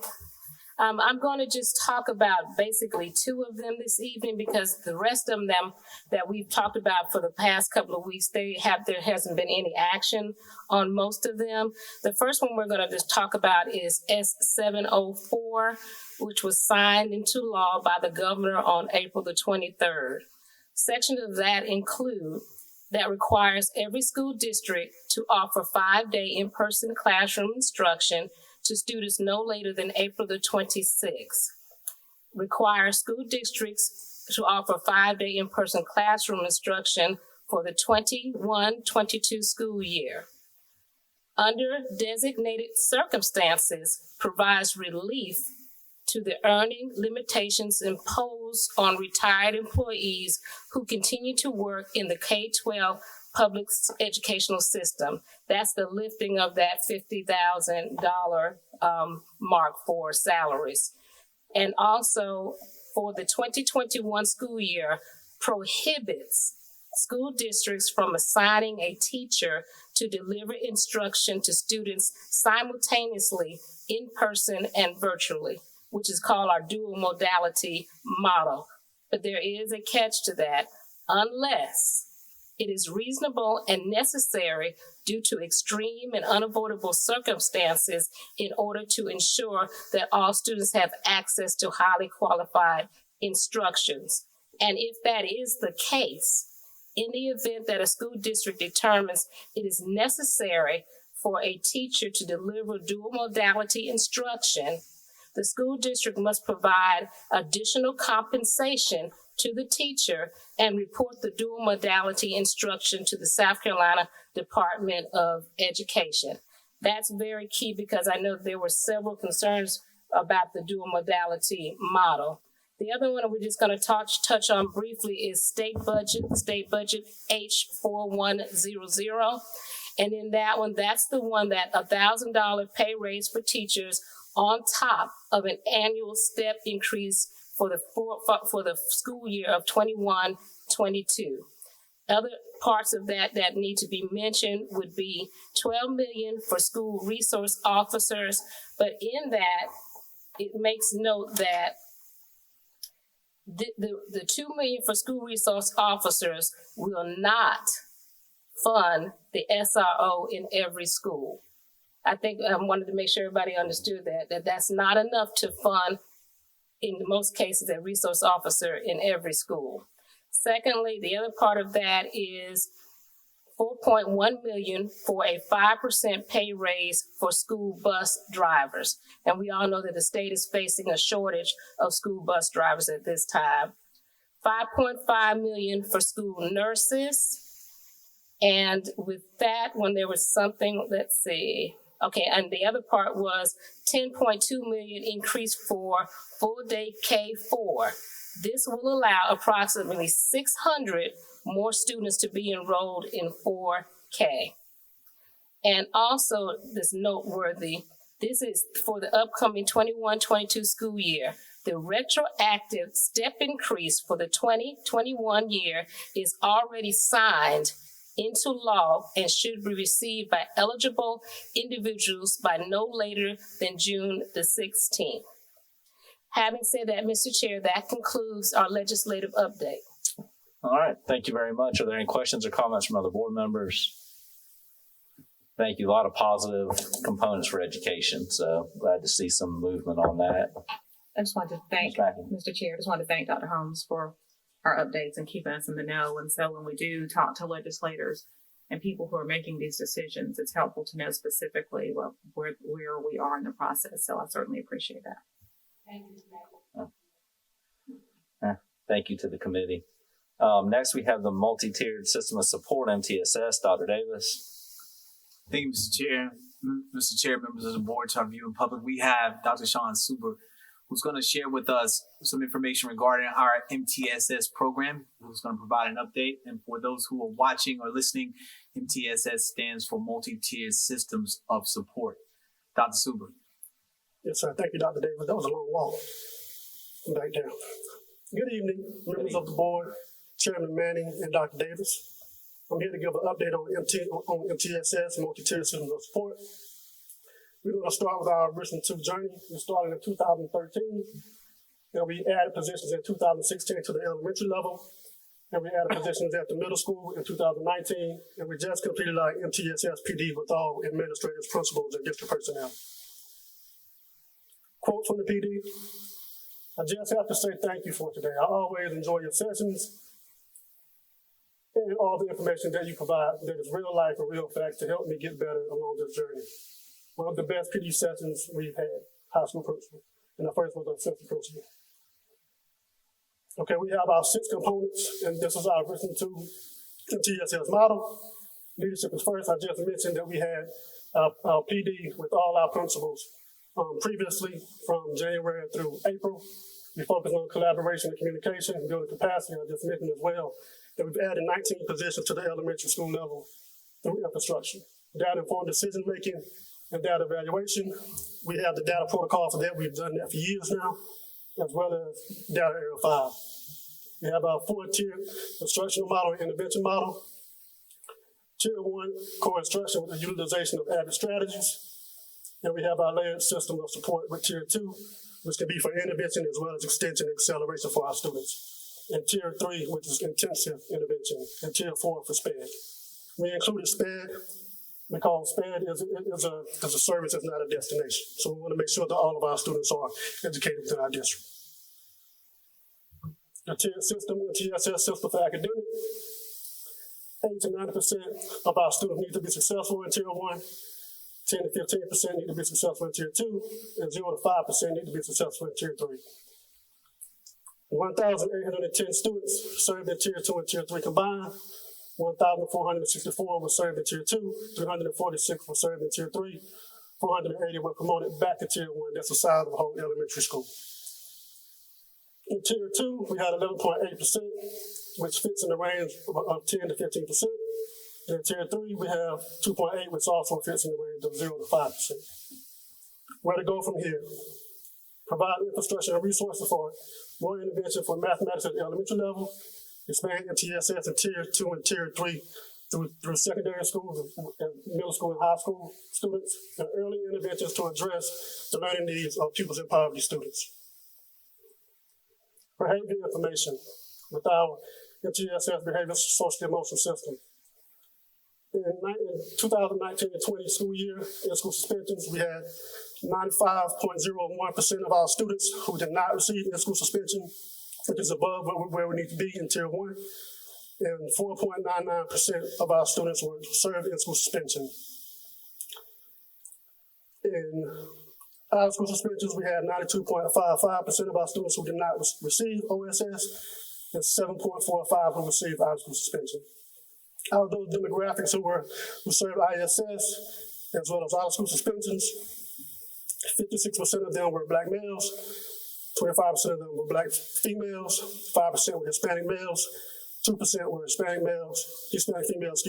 I'm going to just talk about basically 2 of them this evening because the rest of them that we've talked about for the past couple of weeks, there hasn't been any action on most of them. The first one we're going to just talk about is S704, which was signed into law by the governor on April the 23rd. Sections of that include that requires every school district to offer 5-day in-person classroom instruction to students no later than April the 26th. Require school districts to offer 5-day in-person classroom instruction for the 21-22 school year. Under designated circumstances, provides relief to the earning limitations imposed on retired employees who continue to work in the K-12 public educational system. That's the lifting of that $50,000 mark for salaries. And also for the 2021 school year, prohibits school districts from assigning a teacher to deliver instruction to students simultaneously in person and virtually, which is called our dual modality model. But there is a catch to that, unless it is reasonable and necessary due to extreme and unavoidable circumstances in order to ensure that all students have access to highly qualified instructions. And if that is the case, in the event that a school district determines it is necessary for a teacher to deliver dual modality instruction, the school district must provide additional compensation to the teacher and report the dual modality instruction to the South Carolina Department of Education. That's very key because I know there were several concerns about the dual modality model. The other one we're just going to touch on briefly is state budget H4100. And in that one, that's the one that $1,000 pay raise for teachers on top of an annual step increase for the school year of 21-22. Other parts of that need to be mentioned would be $12 million for school resource officers, but in that, it makes note that the $2 million for school resource officers will not fund the SRO in every school. I think I wanted to make sure everybody understood that that's not enough to fund, in most cases, a resource officer in every school. Secondly, the other part of that is $4.1 million for a 5% pay raise for school bus drivers. And we all know that the state is facing a shortage of school bus drivers at this time. $5.5 million for school nurses. And with that one, there was something, let's see. Okay, and the other part was $10.2 million increase for full day K4. This will allow approximately 600 more students to be enrolled in 4K. And also, this noteworthy, this is for the upcoming 21-22 school year. The retroactive step increase for the 2021 year is already signed into law and should be received by eligible individuals by no later than June the 16th. Having said that, Mr. Chair, that concludes our legislative update. All right, thank you very much. Are there any questions or comments from other board members? Thank you. A lot of positive components for education, so glad to see some movement on that. I just wanted to thank, Mr. Chair, Dr. Holmes for our updates and keeping us in the know. And so when we do talk to legislators and people who are making these decisions, it's helpful to know specifically where we are in the process. So I certainly appreciate that. Thank you to the committee. Next, we have the multi-tiered system of support, MTSS. Dr. Davis. Thank you, Mr. Chair. Mr. Chair, members of the board, to our viewing public, we have Dr. Sean Super, who's going to share with us some information regarding our MTSS program, who's going to provide an update. And for those who are watching or listening, MTSS stands for Multi-Tiered Systems of Support. Dr. Super. Yes, sir. Thank you, Dr. Davis. That was a long walk from back down. Good evening, members of the board, Chairman Manning and Dr. Davis. I'm here to give an update on MTSS, Multi-Tiered Systems of Support. We're going to start with our Richland 2 journey. We started in 2013, and we added positions in 2016 to the elementary level, and we added positions at the middle school in 2019, and we just completed our MTSS PD with all administrators, principals, and district personnel. Quote from the PD: I just have to say thank you for today. I always enjoy your sessions and all the information that you provide that is real life and real facts to help me get better along this journey. One of the best PD sessions we've had, high school principal, and the first was assistant principal. Okay, we have our 6 components, and this is our Richland 2 MTSS model. Leadership is first. I just mentioned that we had our PD with all our principals previously from January through April. We focused on collaboration and communication and building capacity. I just mentioned as well that we've added 19 positions to the elementary school level through infrastructure. Data-informed decision-making and data evaluation. We have the data protocol for that. We've done that for years now, as well as data area 5. We have our 4-tier instructional model and intervention model. Tier 1, core instruction with the utilization of added strategies. And we have our layered system of support with Tier 2, which can be for intervention as well as extension and acceleration for our students. And Tier 3, which is intensive intervention. And Tier 4 for SPED. We included SPED because SPED is a service, it's not a destination. So we want to make sure that all of our students are educated within our district. The tier system, the TSS system for academic, 80 to 90% of our students need to be successful in Tier 1. 10 to 15% need to be successful in Tier 2, and 0 to 5% need to be successful in Tier 3. 1,810 students served in Tier 2 and Tier 3 combined. 1,464 were served in Tier 2, 346 were served in Tier 3, 480 were promoted back to Tier 1. That's the size of the whole elementary school. In Tier 2, we had 11.8%, which fits in the range of 10 to 15%. In Tier 3, we have 2.8, which also fits in the range of 0 to 5%. Where to go from here? Provide infrastructure and resources for more intervention for mathematics at the elementary level, expand MTSS in Tier 2 and Tier 3 through secondary schools and middle school and high school students, and early interventions to address the learning needs of pupils in poverty students. Behavior information with our MTSS behavior social emotional system. In 2019 and 20 school year, in school suspensions, we had 95.01% of our students who did not receive in-school suspension, which is above where we need to be in Tier 1, and 4.99% of our students were served in-school suspension. In our school suspensions, we had 92.55% of our students who did not receive OSS, and 7.45% who received out-of-school suspension. Out of those demographics who served ISS, as well as out-of-school suspensions, 56% of them were Black males, 25% of them were Black females, 5% were Hispanic males, 2% were Hispanic females,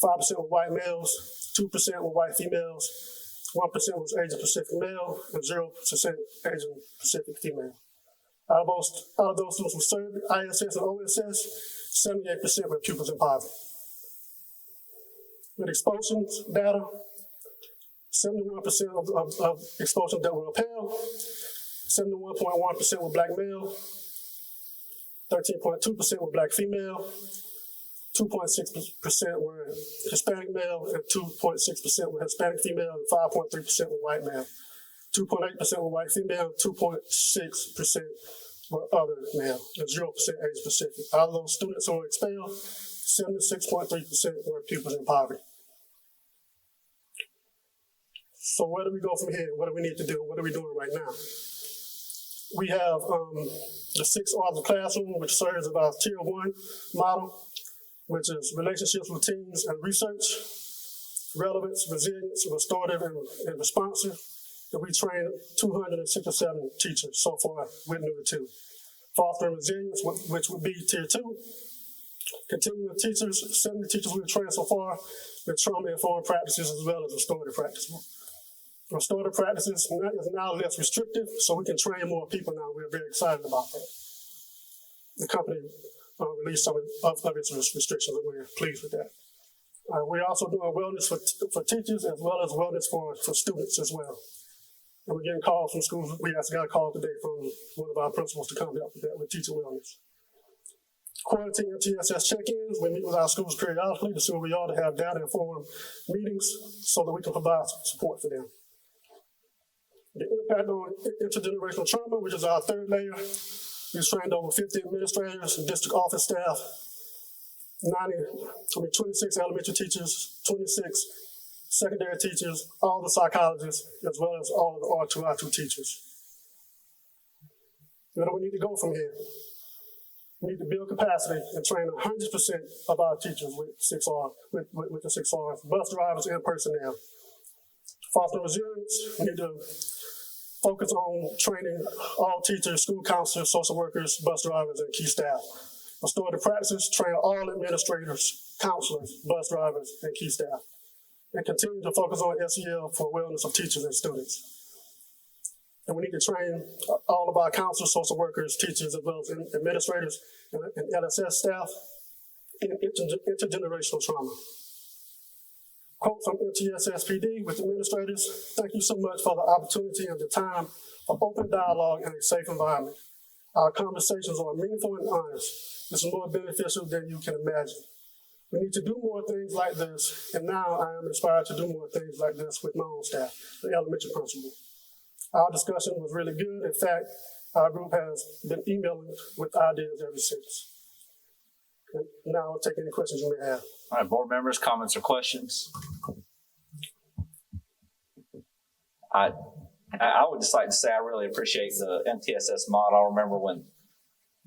5% were white males, 2% were white females, 1% was Asian Pacific male, and 0% Asian Pacific female. Out of those students who served ISS and OSS, 78% were pupils in poverty. With expulsions data, 71% of expulsions that were upheld, 71.1% were Black male, 13.2% were Black female, 2.6% were Hispanic male, and 2.6% were Hispanic female, and 5.3% were white male. 2.8% were white female, 2.6% were other male, and 0% Asian Pacific. Out of those students who were expelled, 76.3% were pupils in poverty. So where do we go from here? What do we need to do? What are we doing right now? We have the 6 R's of classroom, which serves as our Tier 1 model, which is relationships, routines, and research, relevance, resilience, restorative, and responsive. And we trained 267 teachers so far with Tier 2. Fostering resilience, which would be Tier 2. Continuing teachers, 70 teachers we've trained so far with trauma-informed practices as well as restorative practices. Restorative practices is now less restrictive, so we can train more people now. We're very excited about that. The company released some of its restrictions, and we're pleased with that. We're also doing wellness for teachers as well as wellness for students as well. And we're getting calls from schools. We actually got a call today from one of our principals to come help with that with teacher wellness. Quality MTSS check-ins. We meet with our schools periodically to see where we are, to have data-informed meetings so that we can provide support for them. The impact on intergenerational trauma, which is our third layer. We've trained over 50 administrators and district office staff, 26 elementary teachers, 26 secondary teachers, all the psychologists, as well as all of the R2I2 teachers. Where do we need to go from here? We need to build capacity and train 100% of our teachers with the 6 R's, bus drivers and personnel. Foster resilience, we need to focus on training all teachers, school counselors, social workers, bus drivers, and key staff. Restorative practices, train all administrators, counselors, bus drivers, and key staff. And continue to focus on SEL for wellness of teachers and students. And we need to train all of our counselors, social workers, teachers, as well as administrators and LSS staff in intergenerational trauma. Quote from MTSS-PD with administrators: "Thank you so much for the opportunity and the time for open dialogue and a safe environment. Our conversations are meaningful and honest. This is more beneficial than you can imagine. We need to do more things like this, and now I am inspired to do more things like this with my own staff, the elementary principal. Our discussion was really good. In fact, our group has been emailing with ideas ever since." And now I'll take any questions you may have. All right, board members, comments or questions? I would just like to say I really appreciate the MTSS model. I remember when,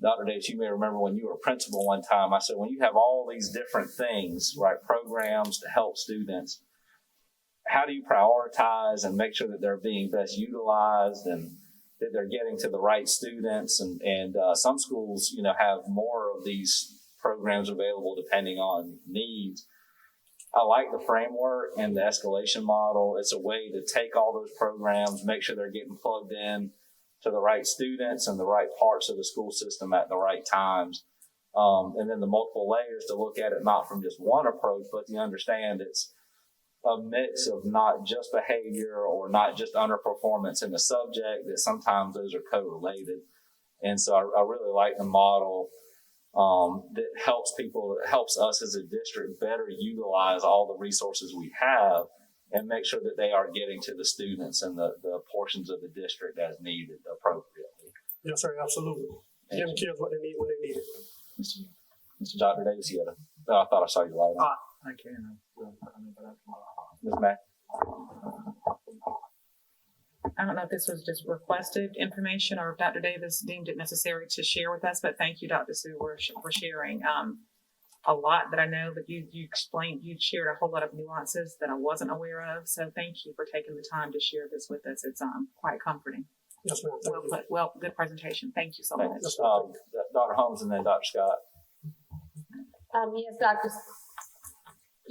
Dr. Davis, you may remember when you were principal one time, I said, when you have all these different things, right, programs to help students, how do you prioritize and make sure that they're being best utilized and that they're getting to the right students? And some schools, have more of these programs available depending on needs. I like the framework and the escalation model. It's a way to take all those programs, make sure they're getting plugged in to the right students and the right parts of the school system at the right times. And then the multiple layers to look at it not from just one approach, but to understand it's a mix of not just behavior or not just underperformance in the subject, that sometimes those are co-related. And so I really like the model that helps us as a district better utilize all the resources we have and make sure that they are getting to the students and the portions of the district as needed appropriately. Yes, sir, absolutely. Give the kids what they need when they need it. Mr. Dr. Davis, you had I thought I saw you light on. I can. Ms. Mack? I don't know if this was just requested information or if Dr. Davis deemed it necessary to share with us, but thank you, Dr. Sue, for sharing a lot that I know, but you explained, you shared a whole lot of nuances that I wasn't aware of. So thank you for taking the time to share this with us. It's quite comforting. Yes, ma'am. Well, good presentation. Thank you so Thank much. you. Dr. Holmes and then Dr. Scott.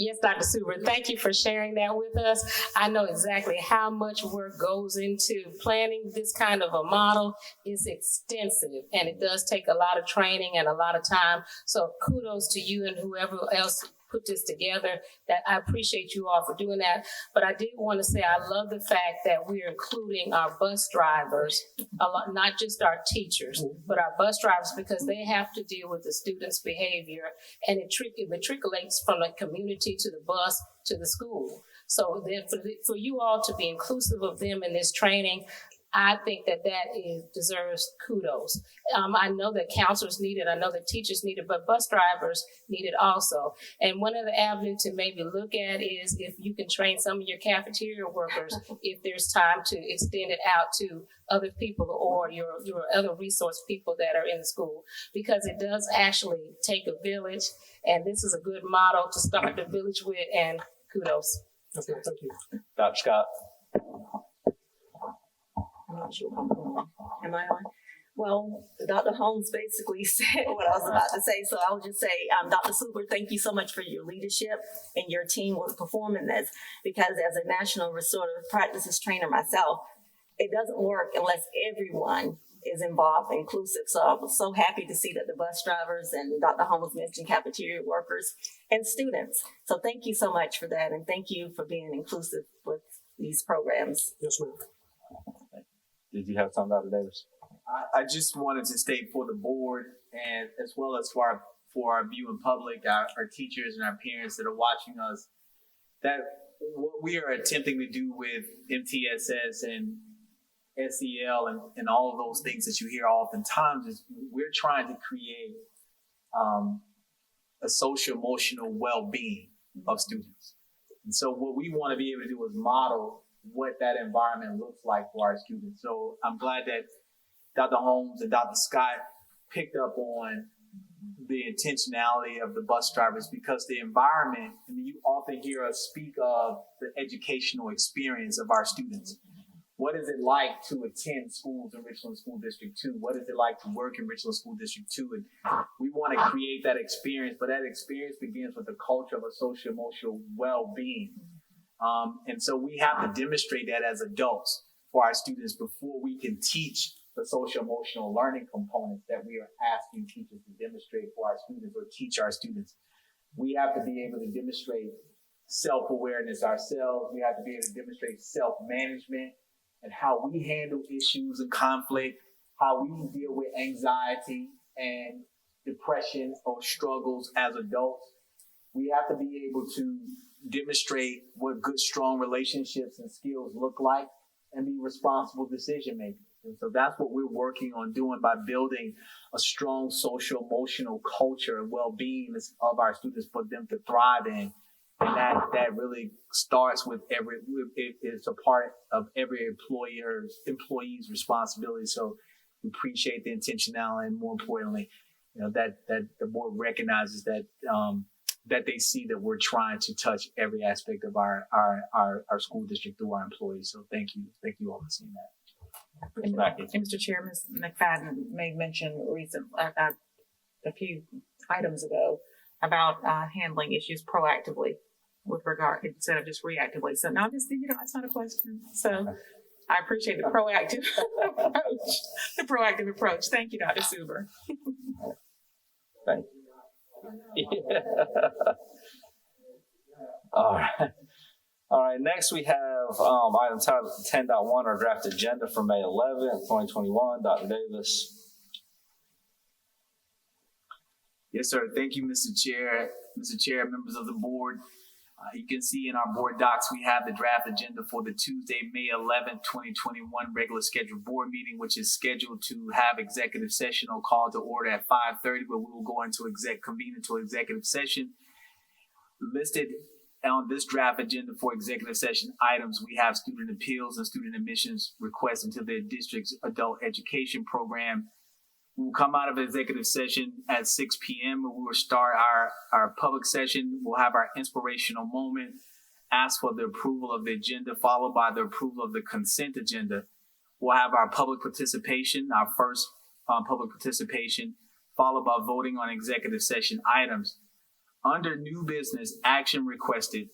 Yes, Dr. Suber, thank you for sharing that with us. I know exactly how much work goes into planning this kind of a model. It's extensive, and it does take a lot of training and a lot of time. So kudos to you and whoever else put this together. That I appreciate you all for doing that. But I did want to say I love the fact that we're including our bus drivers, a lot, not just our teachers, but our bus drivers, because they have to deal with the students' behavior, and it trickles from the community to the bus to the school. So then for you all to be inclusive of them in this training, I think that deserves kudos. I know that counselors need it. I know that teachers need it, but bus drivers need it also. And one other avenue to maybe look at is if you can train some of your cafeteria workers, if there's time to extend it out to other people or your other resource people that are in the school, because it does actually take a village, and this is a good model to start the village with, and kudos. Yes, ma'am. Thank you. Dr. Scott. I'm not sure if I'm on. Am I on? Well, Dr. Holmes basically said what I was about to say, so I'll just say, Dr. Super, thank you so much for your leadership and your teamwork performing this, because as a national restorative practices trainer myself, it doesn't work unless everyone is involved, inclusive. So I was so happy to see that the bus drivers and Dr. Holmes mentioned cafeteria workers and students. So thank you so much for that, and thank you for being inclusive with these programs. Yes, ma'am. Did you have something, Dr. Davis? I just wanted to state for the board, and as well as for our viewing public, our teachers and our parents that are watching us, that what we are attempting to do with MTSS and SEL and all of those things that you hear oftentimes is we're trying to create a social emotional well-being of students. And so what we want to be able to do is model what that environment looks like for our students. So I'm glad that Dr. Holmes and Dr. Scott picked up on the intentionality of the bus drivers, because the environment, I mean, you often hear us speak of the educational experience of our students. What is it like to attend schools in Richland School District 2? What is it like to work in Richland School District 2? And we want to create that experience, but that experience begins with the culture of a social emotional well-being. And so we have to demonstrate that as adults for our students before we can teach the social emotional learning components that we are asking teachers to demonstrate for our students or teach our students. We have to be able to demonstrate self-awareness ourselves. We have to be able to demonstrate self-management and how we handle issues and conflict, how we deal with anxiety and depression or struggles as adults. We have to be able to demonstrate what good, strong relationships and skills look like and be responsible decision makers. And so that's what we're working on doing by building a strong social emotional culture and well-being of our students for them to thrive in And that really starts with it's a part of every employee's responsibility. So we appreciate the intentionality, and more importantly, that the board recognizes that that they see that we're trying to touch every aspect of our school district through our employees. So thank you all for seeing that. And Mr. Chair, Ms. McFadden made mention a few items ago about handling issues proactively with regard instead of just reactively. So now just it's not a question. So I appreciate the proactive approach. The proactive approach. Thank you, Dr. Suber. Thank you. Yeah. All right. Next we have item title 10.1, our draft agenda for May 11th, 2021. Dr. Davis. Yes, sir. Thank you, Mr. Chair. Mr. Chair, members of the board. You can see in our board docs, we have the draft agenda for the Tuesday, May 11th, 2021 regular scheduled board meeting, which is scheduled to have executive session or call to order at 5:30, where we will go into convene into executive session. Listed on this draft agenda for executive session items, we have student appeals and student admissions requests into their district's adult education program. We will come out of executive session at 6 p.m. We will start our public session. We'll have our inspirational moment, ask for the approval of the agenda, followed by the approval of the consent agenda. We'll have our public participation, our first public participation, followed by voting on executive session items. Under new business action requested,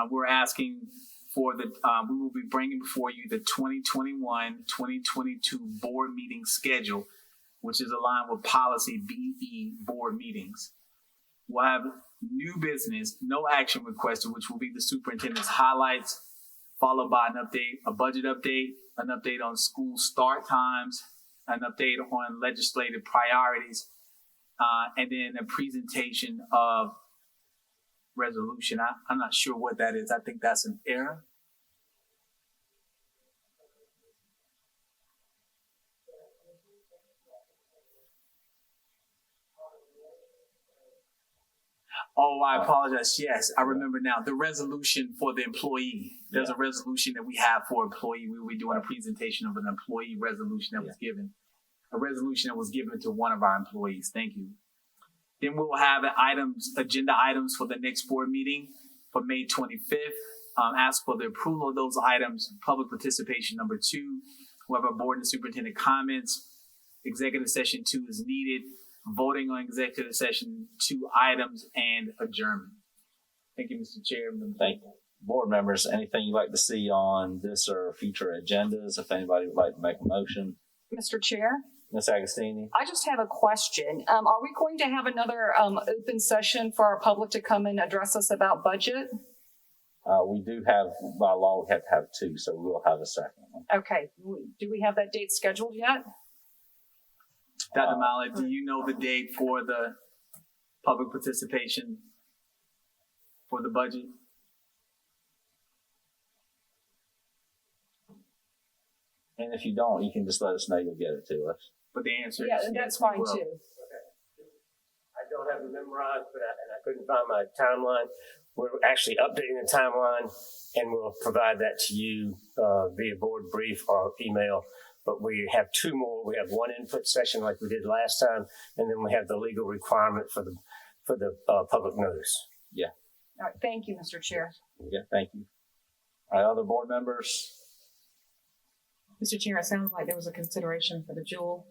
we're asking for we will be bringing before you the 2021-2022 board meeting schedule, which is aligned with policy BE board meetings. We'll have new business, no action requested, which will be the superintendent's highlights, followed by a budget update, an update on school start times, an update on legislative priorities, and then a presentation of resolution. I'm not sure what that is. I think that's an error. Oh, I apologize. Yes, I remember now. The resolution for the employee. There's a resolution that we have for employee. We will be doing a presentation of an employee resolution that was given. A resolution that was given to one of our employees. Thank you. Then we'll have agenda items for the next board meeting for May 25th. Ask for the approval of those items. Public participation number 2. We'll have our board and superintendent comments. Executive session 2 is needed. Voting on executive session 2 items and adjournment. Thank you, Mr. Chairman. Thank you. Board members, anything you'd like to see on this or future agendas? If anybody would like to make a motion. Mr. Chair? Ms. Agostini? I just have a question. Are we going to have another open session for our public to come and address us about budget? We do have, by law, we have to have 2, so we'll have a second one. Okay. Do we have that date scheduled yet? Dr. Mallett, do you know the date for the public participation for the budget? And if you don't, you can just let us know. You'll get it to us. But the answer Yeah, is that's yes, we fine will. too. I don't have it memorized, and I couldn't find my timeline. We're actually updating the timeline, and we'll provide that to you via board brief or email. But we have 2 more. We have one input session like we did last time, and then we have the legal requirement for the public notice. Yeah. All right. Thank you, Mr. Chair. Yeah, thank you. All right, other board members? Mr. Chair, it sounds like there was a consideration for the Jewel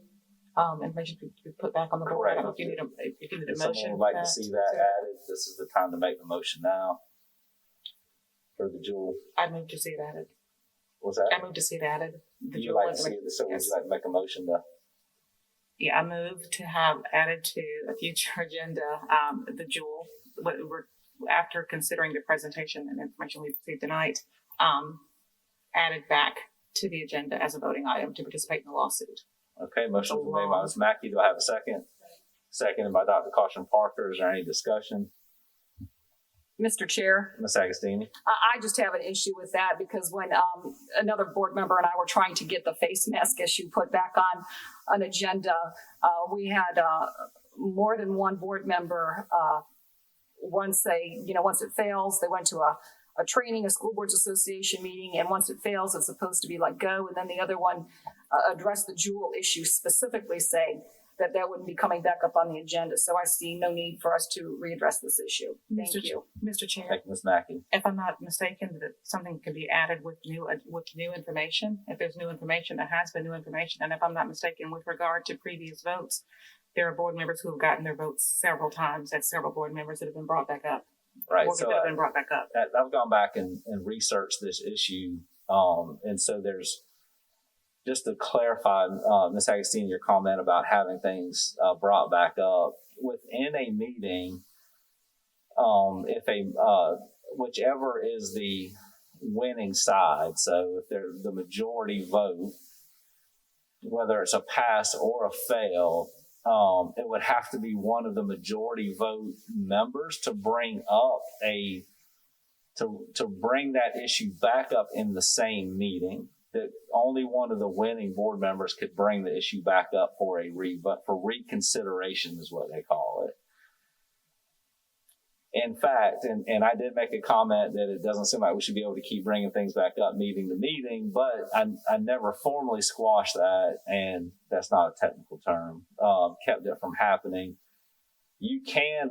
information to be put back on the board. I don't know if you need a If motion. someone would like to see that added, this is the time to make the motion now for the Jewel. I move to see it added. What's that? I move to see it added. The Would you Jewel like to see it? So would yes. you like to make a motion to? Yeah, I move to have added to a future agenda, the Jewel, after considering the presentation and information we've received tonight, added back to the agenda as a voting item to participate in the lawsuit. Okay, motion was made by Ms. Mackey. Do I have a second? Seconded by Dr. Caution Parker. Is there any discussion? Mr. Chair? Ms. Agostini? I just have an issue with that because when another board member and I were trying to get the face mask issue put back on an agenda, we had more than one board member once it fails, they went to a training, a school boards association meeting, and once it fails, it's supposed to be let go. And then the other one addressed the Jewel issue, specifically saying that wouldn't be coming back up on the agenda. So I see no need for us to readdress this issue. Thank you. Mr. Chair, Thank you, Ms. Mackey. if I'm not mistaken, that something could be added with new information. If there's new information, there has been new information. And if I'm not mistaken, with regard to previous votes, there are board members who have gotten their votes several times, and several board members that have been brought back up. Right. Or that have been brought back up. I've gone back and researched this issue. And so there's, just to clarify, Ms. Agostini, your comment about having things brought back up within a meeting, whichever is the winning side, so if there's the majority vote, whether it's a pass or a fail, it would have to be one of the majority vote members to bring up to bring that issue back up in the same meeting. That only one of the winning board members could bring the issue back up for reconsideration is what they call it. In fact, and I did make a comment that it doesn't seem like we should be able to keep bringing things back up meeting to meeting, but I never formally squashed that, and that's not a technical term, kept it from happening.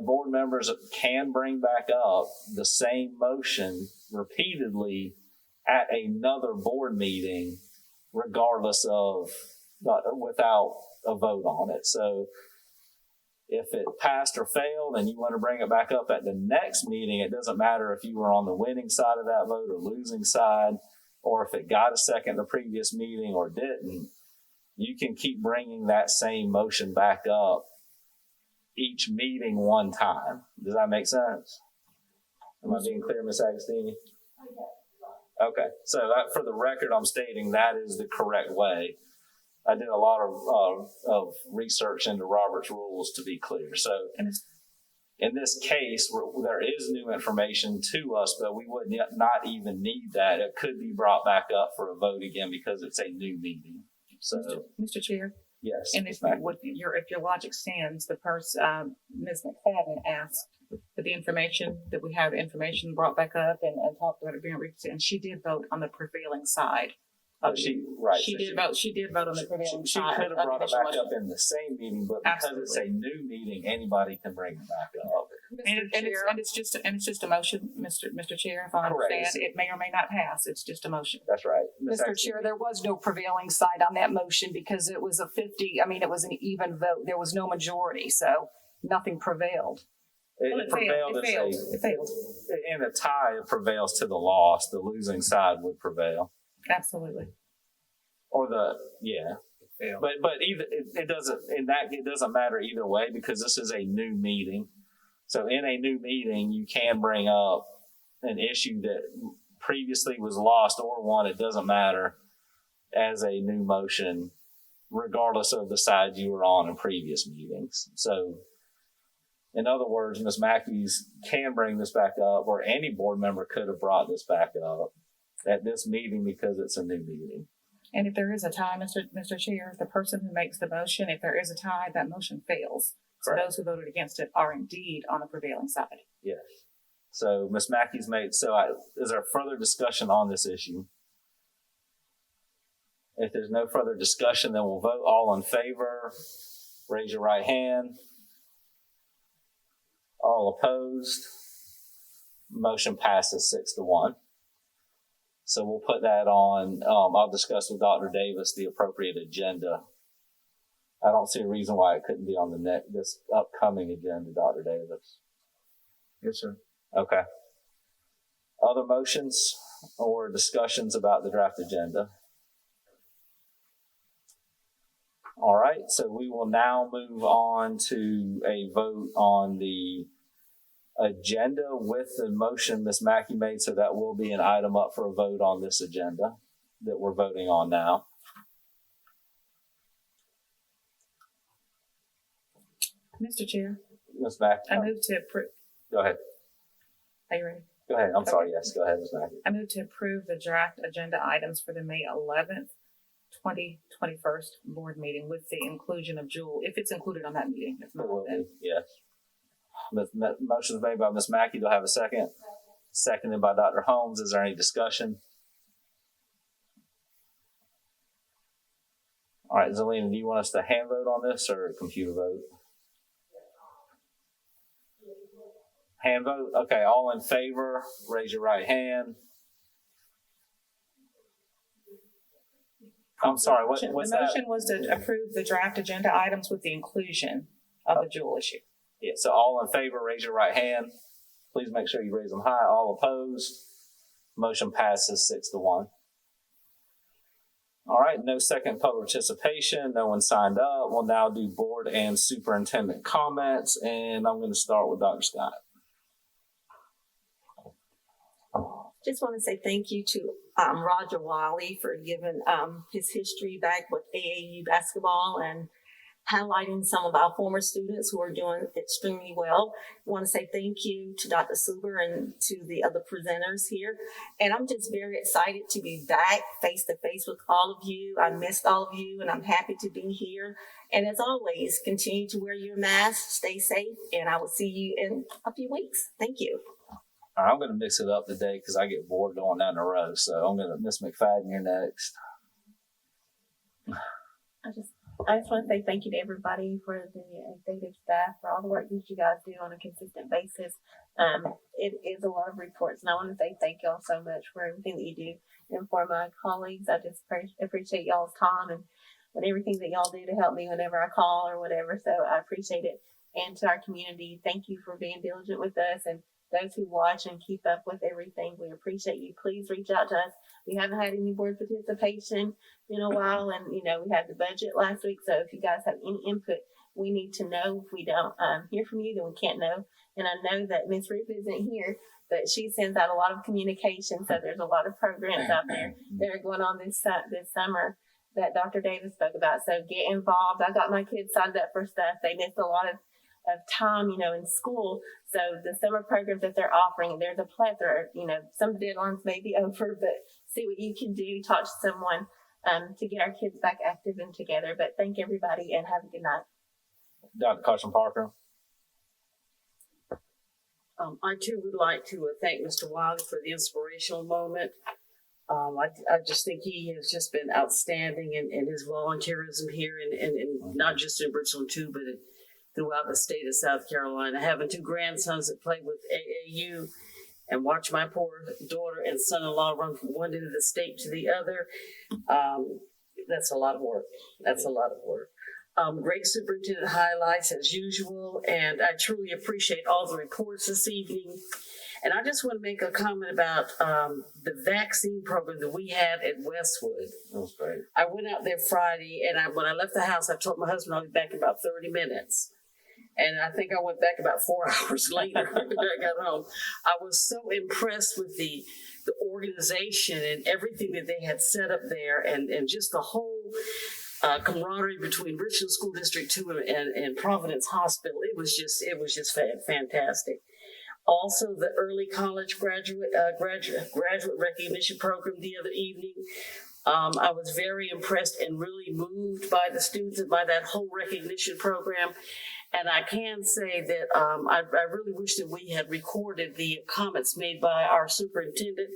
Board members can bring back up the same motion repeatedly at another board meeting, regardless of, without a vote on it. So if it passed or failed and you want to bring it back up at the next meeting, it doesn't matter if you were on the winning side of that vote or losing side, or if it got a second the previous meeting or didn't, you can keep bringing that same motion back up each meeting one time. Does that make sense? Am I being clear, Ms. Agostini? Okay, so for the record, I'm stating that is the correct way. I did a lot of research into Robert's rules to be clear. So in this case, there is new information to us, but we would not even need that. It could be brought back up for a vote again because it's a new meeting. So, Mr. Chair. Yes. And if your logic stands, the person, Ms. McFadden asked for the information that we have information brought back up and talked about it being reached, and she did vote on the prevailing side. She did vote on the prevailing side. She could have brought it back up in the same meeting, but because it's a new meeting, anybody can bring it back up. And it's just a motion, Mr. Chair. If I understand, it may or may not pass. It's just a motion. That's right, Mr. Chair. There was no prevailing side on that motion because it was it was an even vote. There was no majority, so nothing prevailed. It failed. In a tie, it prevails to the loss. The losing side would prevail. Absolutely. Or but either it doesn't matter either way because this is a new meeting. So in a new meeting, you can bring up an issue that previously was lost or won. It doesn't matter as a new motion, regardless of the side you were on in previous meetings. So in other words, Ms. Mackey's can bring this back up, or any board member could have brought this back up at this meeting because it's a new meeting. And if there is a tie, Mr. Chair, the person who makes the motion, if there is a tie, that motion fails. So those who voted against it are indeed on the prevailing side. Yes. So Ms. Mackey's made, is there further discussion on this issue? If there's no further discussion, then we'll vote. All in favor, raise your right hand. All opposed? Motion passes 6-1. So we'll put that on. I'll discuss with Dr. Davis the appropriate agenda. I don't see a reason why it couldn't be on this upcoming agenda, Dr. Davis. Yes, sir. Okay. Other motions or discussions about the draft agenda? All right, so we will now move on to a vote on the agenda with the motion Ms. Mackey made, so that will be an item up for a vote on this agenda that we're voting on now. Mr. Chair. Ms. Mackey. I move to approve. Go ahead. Are you ready? Go ahead. I'm sorry. Yes, go ahead, Ms. Mackey. I move to approve the draft agenda items for the May 11th, 2021 board meeting with the inclusion of Jewel, if it's included on that meeting. If not, It will then be, yes. Motion is made by Ms. Mackey. Do I have a second? Seconded by Dr. Holmes. Is there any discussion? All right, Zelina, do you want us to hand vote on this or computer vote? Hand vote? Okay, all in favor, raise your right hand. I'm sorry, what's The that? motion was to approve the draft agenda items with the inclusion of the dual issue. Yeah, so all in favor, raise your right hand. Please make sure you raise them high. All opposed? Motion passes 6-1. All right, no second public participation. No one signed up. We'll now do board and superintendent comments, and I'm going to start with Dr. Scott. Just want to say thank you to Roger Wiley for giving his history back with AAU basketball and highlighting some of our former students who are doing extremely well. I want to say thank you to Dr. Suber and to the other presenters here. And I'm just very excited to be back face to face with all of you. I missed all of you and I'm happy to be here. And as always, continue to wear your mask, stay safe, and I will see you in a few weeks. Thank you. All right, I'm going to mix it up today because I get bored going down the row. So I'm going to, Ms. McFadden, you're next. I just want to say thank you to everybody for the executive staff for all the work that you guys do on a consistent basis. It is a lot of reports, and I want to say thank y'all so much for everything that you do. And for my colleagues, I just appreciate y'all's time and everything that y'all do to help me whenever I call or whatever. So I appreciate it. And to our community, thank you for being diligent with us, and those who watch and keep up with everything. We appreciate you. Please reach out to us. We haven't had any board participation in a while, and we had the budget last week. So if you guys have any input, we need to know. If we don't hear from you, then we can't know. And I know that Ms. Ruth isn't here, but she sends out a lot of communication. So there's a lot of programs out there that are going on this summer that Dr. Davis spoke about. So get involved. I got my kids signed up for stuff. They missed a lot of time, in school. So the summer programs that they're offering, there's a plethora. Some deadlines may be over, but see what you can do. Talk to someone to get our kids back active and together. But thank everybody and have a good night. Dr. Carson Parker. I too would like to thank Mr. Wiley for the inspirational moment. I just think he has just been outstanding in his volunteerism here, and not just in Richland too, but throughout the state of South Carolina. Having two grandsons that play with AAU and watch my poor daughter and son-in-law run from one end of the state to the other, that's a lot of work. Great superintendent highlights as usual, and I truly appreciate all the reports this evening. And I just want to make a comment about the vaccine program that we had at Westwood. That was great. I went out there Friday, and when I left the house, I told my husband I'll be back in about 30 minutes. And I think I went back about 4 hours later when I got home. I was so impressed with the organization and everything that they had set up there, and just the whole camaraderie between Richland School District 2 and Providence Hospital. It was just fantastic. Also, the early college graduate recognition program the other evening. I was very impressed and really moved by the students and by that whole recognition program. And I can say that I really wish that we had recorded the comments made by our superintendent,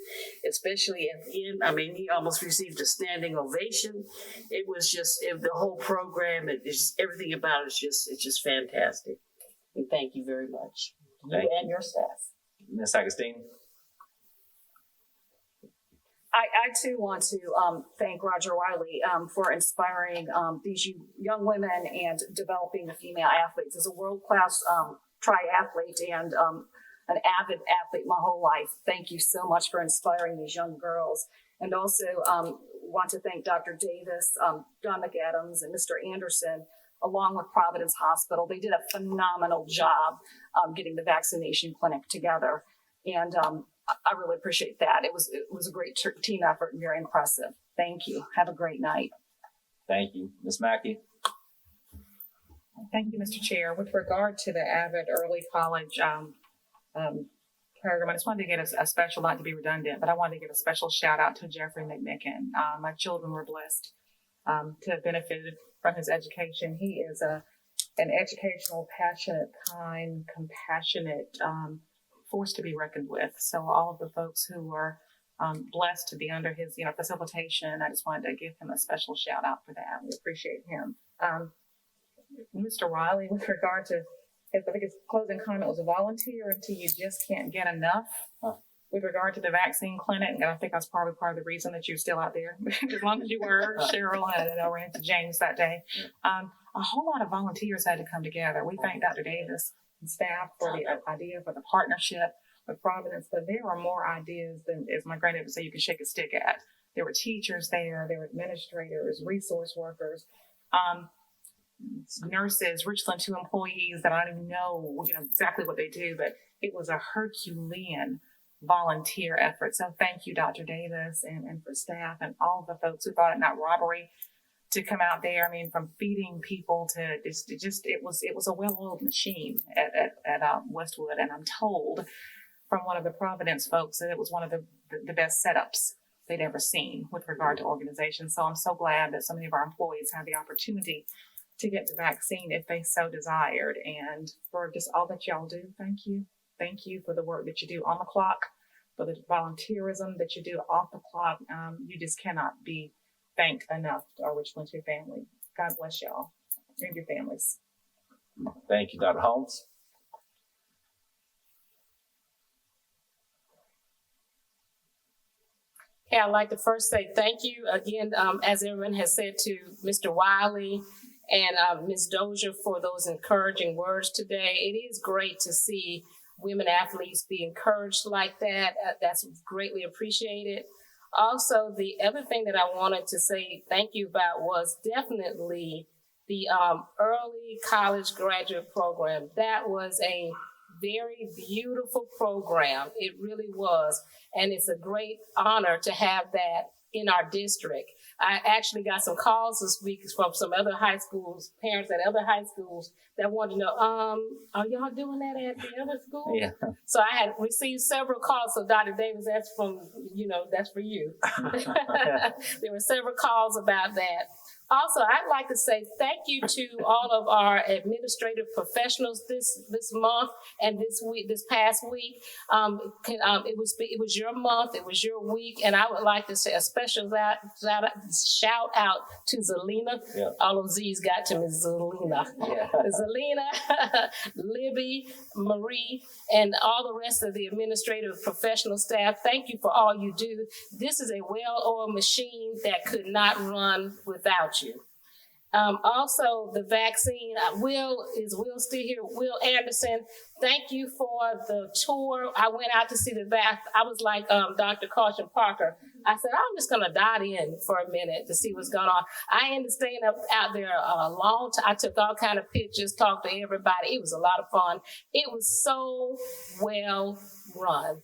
especially at the end. I mean, he almost received a standing ovation. It was just the whole program. Everything about it's just fantastic. And thank you very much. You and your staff. Ms. Agostini. I too want to thank Roger Wiley for inspiring these young women and developing the female athletes. As a world-class triathlete and an avid athlete my whole life, thank you so much for inspiring these young girls. And also want to thank Dr. Davis, Don McAdams, and Mr. Anderson, along with Providence Hospital. They did a phenomenal job getting the vaccination clinic together. And I really appreciate that. It was a great team effort and very impressive. Thank you. Have a great night. Thank you. Ms. Mackey. Thank you, Mr. Chair. With regard to the Avid Early College program, I just wanted to get a special, not to be redundant, but I wanted to give a special shout out to Jeffrey McMicken. My children were blessed to have benefited from his education. He is a an educational, passionate, kind, compassionate force to be reckoned with. So all of the folks who were blessed to be under his, facilitation, I just wanted to give him a special shout out for that. We appreciate him. Mr. Riley, with regard to, I think his closing comment was, a volunteer until you just can't get enough. With regard to the vaccine clinic, and I think that's probably part of the reason that you're still out there, as long as you were, Cheryl, and I ran into James that day. A whole lot of volunteers had to come together. We thank Dr. Davis and staff for the idea for the partnership with Providence, but there are more ideas than, as my granddad would say, you can shake a stick at. There were teachers there were administrators, resource workers, nurses, Richland 2 employees that I don't even know, exactly what they do, but it was a Herculean volunteer effort. So thank you, Dr. Davis, and for staff and all the folks who thought it not robbery to come out there. I mean, from feeding people to it was a well-oiled machine at Westwood, and I'm told from one of the Providence folks that it was one of the best setups they'd ever seen with regard to organization. So I'm so glad that so many of our employees had the opportunity to get the vaccine if they so desired. And for just all that y'all do, thank you. Thank you for the work that you do on the clock, for the volunteerism that you do off the clock. You just cannot be thanked enough, our Richland 2 family. God bless y'all and your families. Thank you, Dr. Holmes. Okay, I'd like to first say thank you again, as everyone has said, to Mr. Wiley and Ms. Dozier for those encouraging words today. It is great to see women athletes be encouraged like that. That's greatly appreciated. Also, the other thing that I wanted to say thank you about was definitely the early college graduate program. That was a very beautiful program. It really was. And it's a great honor to have that in our district. I actually got some calls this week from some other high schools, parents at other high schools that wanted to know, are y'all doing that at the other school? Yeah. So I had received several calls. So Dr. Davis, that's from, that's for you. There were several calls about that. Also, I'd like to say thank you to all of our administrative professionals this month and this past week. It was your month, it was your week, and I would like to say a special shout out to Zelina. Yeah. All of Z's got to Ms. Zelina. Yeah. Zelina, Libby, Marie, and all the rest of the administrative professional staff. Thank you for all you do. This is a well-oiled machine that could not run without you. Also, the vaccine, Will still here? Will Anderson, thank you for the tour. I went out to see the vaccine. I was like Dr. Caution Parker. I said, I'm just going to dot in for a minute to see what's going on. I ended up staying out there a long time. I took all kind of pictures, talked to everybody. It was a lot of fun. It was so well run.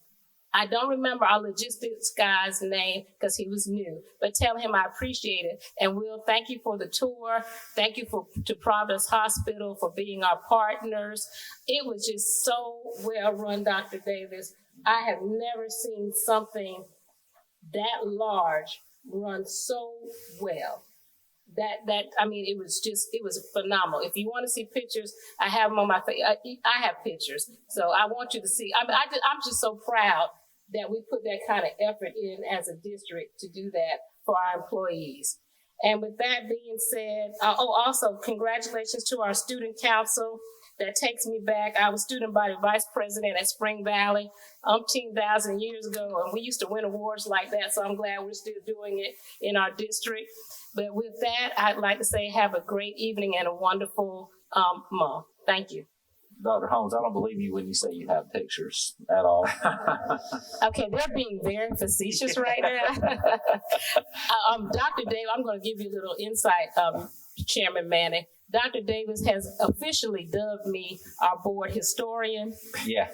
I don't remember our logistics guy's name because he was new, but tell him I appreciate it. And Will, thank you for the tour. Thank you to Providence Hospital for being our partners. It was just so well run, Dr. Davis. I have never seen something that large run so well. It was phenomenal. If you want to see pictures, I have them on my face. I have pictures. So I want you to see. I'm just so proud that we put that kind of effort in as a district to do that for our employees. And with that being said, also congratulations to our student council. That takes me back. I was student body vice president at Spring Valley 10,000 years ago, and we used to win awards like that, so I'm glad we're still doing it in our district. But with that, I'd like to say have a great evening and a wonderful month. Thank you. Dr. Holmes, I don't believe you when you say you have pictures at all. Okay, they're being very facetious right now. Dr. Dave, I'm going to give you a little insight, Chairman Manning. Dr. Davis has officially dubbed me our board historian. Yeah.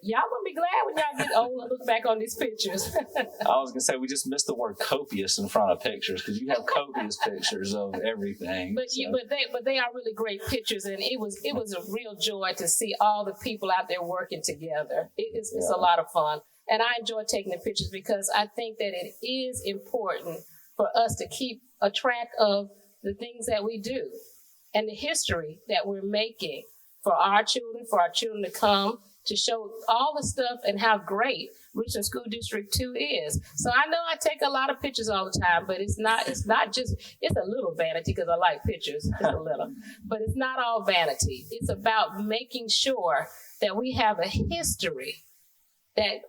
Y'all gonna be glad when y'all get old and look back on these pictures. I was gonna say we just missed the word copious in front of pictures because you have copious pictures of everything. But they are really great pictures, and it was a real joy to see all the people out there working together. It's a lot of fun, and I enjoy taking the pictures because I think that it is important for us to keep a track of the things that we do. and the history that we're making for our children to come, to show all the stuff and how great Richland School District 2 is. So I know I take a lot of pictures all the time, but it's not just, it's a little vanity because I like pictures, just a little, but it's not all vanity. It's about making sure that we have a history that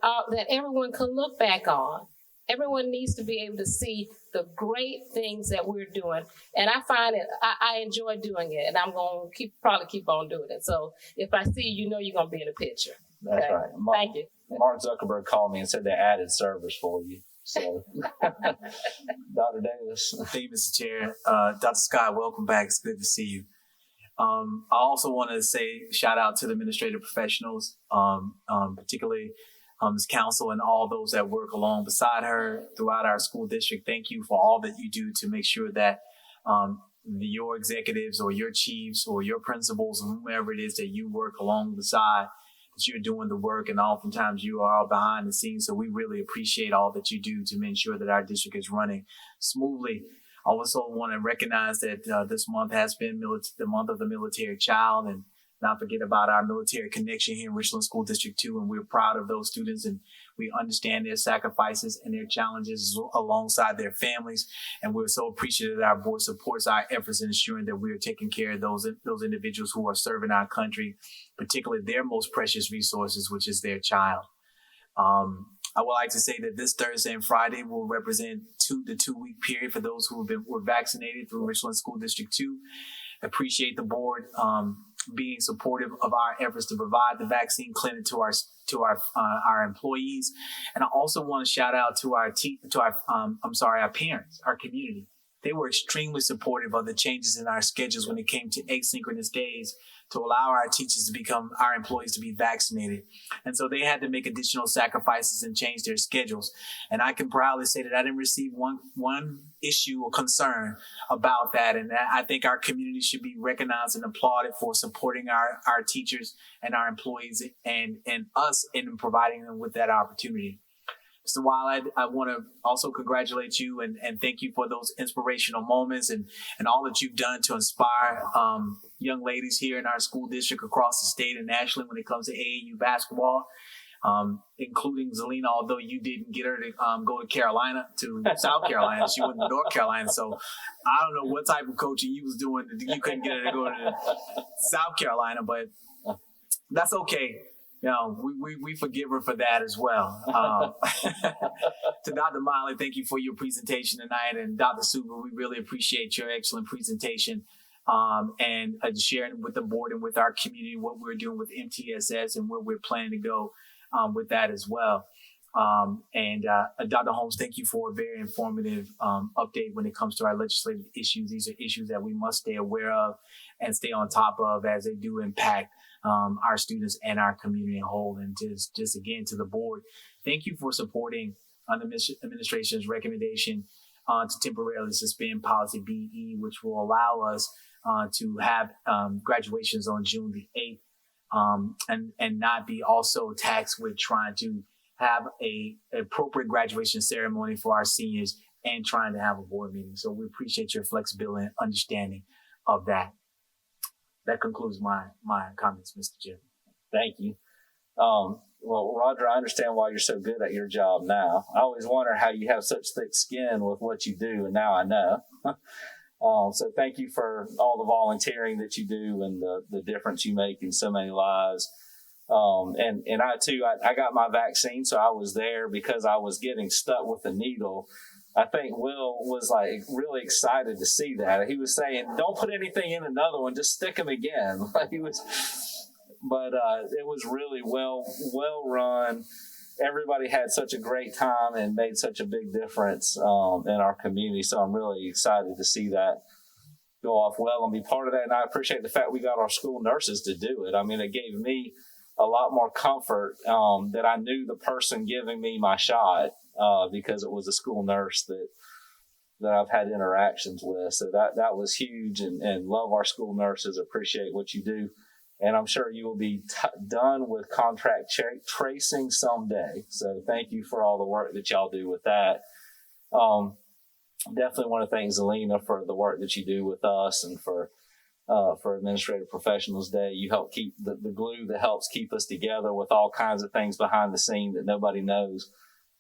everyone can look back on. Everyone needs to be able to see the great things that we're doing. And I find it, I enjoy doing it, and I'm going to probably keep on doing it. So if I see you, you're going to be in the picture. That's Okay? right. Thank you. Mark Zuckerberg called me and said they added servers for you. So, Dr. Davis. Thank you, Mr. Chair. Dr. Scott, welcome back. It's good to see you. I also want to say shout out to the administrative professionals, particularly Ms. Council and all those that work along beside her throughout our school district. Thank you for all that you do to make sure that your executives or your chiefs or your principals or whomever it is that you work along beside, that you're doing the work, and oftentimes you are all behind the scenes. So we really appreciate all that you do to make sure that our district is running smoothly. I also want to recognize that this month has been the month of the military child, and not forget about our military connection here in Richland School District 2. And we're proud of those students, and we understand their sacrifices and their challenges alongside their families. And we're so appreciative that our board supports our efforts in ensuring that we are taking care of those individuals who are serving our country, particularly their most precious resources, which is their child. I would like to say that this Thursday and Friday will represent the 2-week period for those who were vaccinated through Richland School District 2. Appreciate the board being supportive of our efforts to provide the vaccine clinic to our employees. And I also want to shout out to our parents, our community. They were extremely supportive of the changes in our schedules when it came to asynchronous days to allow our employees to be vaccinated. And so they had to make additional sacrifices and change their schedules. And I can proudly say that I didn't receive one issue or concern about that. And I think our community should be recognized and applauded for supporting our teachers and our employees and us in providing them with that opportunity. Mr. Wild, I want to also congratulate you and thank you for those inspirational moments and all that you've done to inspire young ladies here in our school district across the state and nationally when it comes to AAU basketball, including Zelina, although you didn't get her to go to South Carolina. She went to North Carolina. So I don't know what type of coaching you was doing. You couldn't get her to go to South Carolina, but that's okay. You know, we forgive her for that as well. To Dr. Miley, thank you for your presentation tonight. And Dr. Suber, we really appreciate your excellent presentation and sharing with the board and with our community what we're doing with MTSS and where we're planning to go with that as well. Dr. Holmes, thank you for a very informative update when it comes to our legislative issues. These are issues that we must stay aware of and stay on top of as they do impact our students and our community in whole. And just again to the board, thank you for supporting the administration's recommendation to temporarily suspend policy BE, which will allow us to have graduations on June the 8th and not be also taxed with trying to have a appropriate graduation ceremony for our seniors and trying to have a board meeting. So we appreciate your flexibility and understanding of that. That concludes my comments, Mr. Chair. Thank you. Well, Roger, I understand why you're so good at your job now. I always wonder how you have such thick skin with what you do, and now I know. So thank you for all the volunteering that you do and the difference you make in so many lives. And I too, I got my vaccine, so I was there because I was getting stuck with the needle. I think Will was like really excited to see that. He was saying, "Don't put anything in another one; just stick them again." It was really well run. Everybody had such a great time and made such a big difference in our community. So I'm really excited to see that go off well and be part of that. And I appreciate the fact we got our school nurses to do it. I mean, it gave me a lot more comfort that I knew the person giving me my shot because it was a school nurse that I've had interactions with. So that was huge, and love our school nurses, appreciate what you do. And I'm sure you will be done with contract tracing someday. So thank you for all the work that y'all do with that. Definitely want to thank Zelina for the work that you do with us and for for Administrative Professionals Day. You help keep the glue that helps keep us together with all kinds of things behind the scene that nobody knows.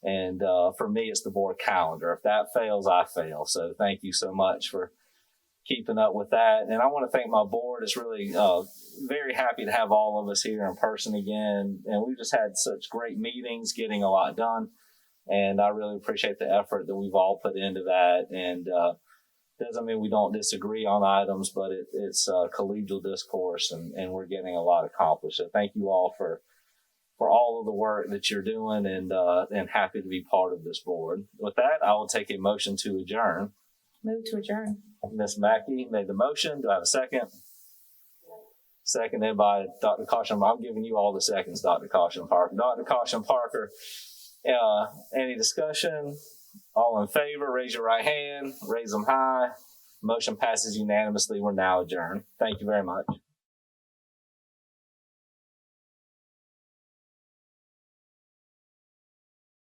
And for me, it's the board calendar. If that fails, I fail. So thank you so much for keeping up with that. And I want to thank my board. It's really very happy to have all of us here in person again. And we just had such great meetings, getting a lot done. And I really appreciate the effort that we've all put into that. And doesn't mean we don't disagree on items, but it's collegial discourse, and we're getting a lot accomplished. So thank you all for all of the work that you're doing, and happy to be part of this board. With that, I will take a motion to adjourn. Move to adjourn. Ms. Mackey made the motion. Do I have a second? Seconded by Dr. Caution. I'm giving you all the seconds, Dr. Caution Parker. Dr. Caution Parker, any discussion? All in favor, raise your right hand, raise them high. Motion passes unanimously. We're now adjourned. Thank you very much.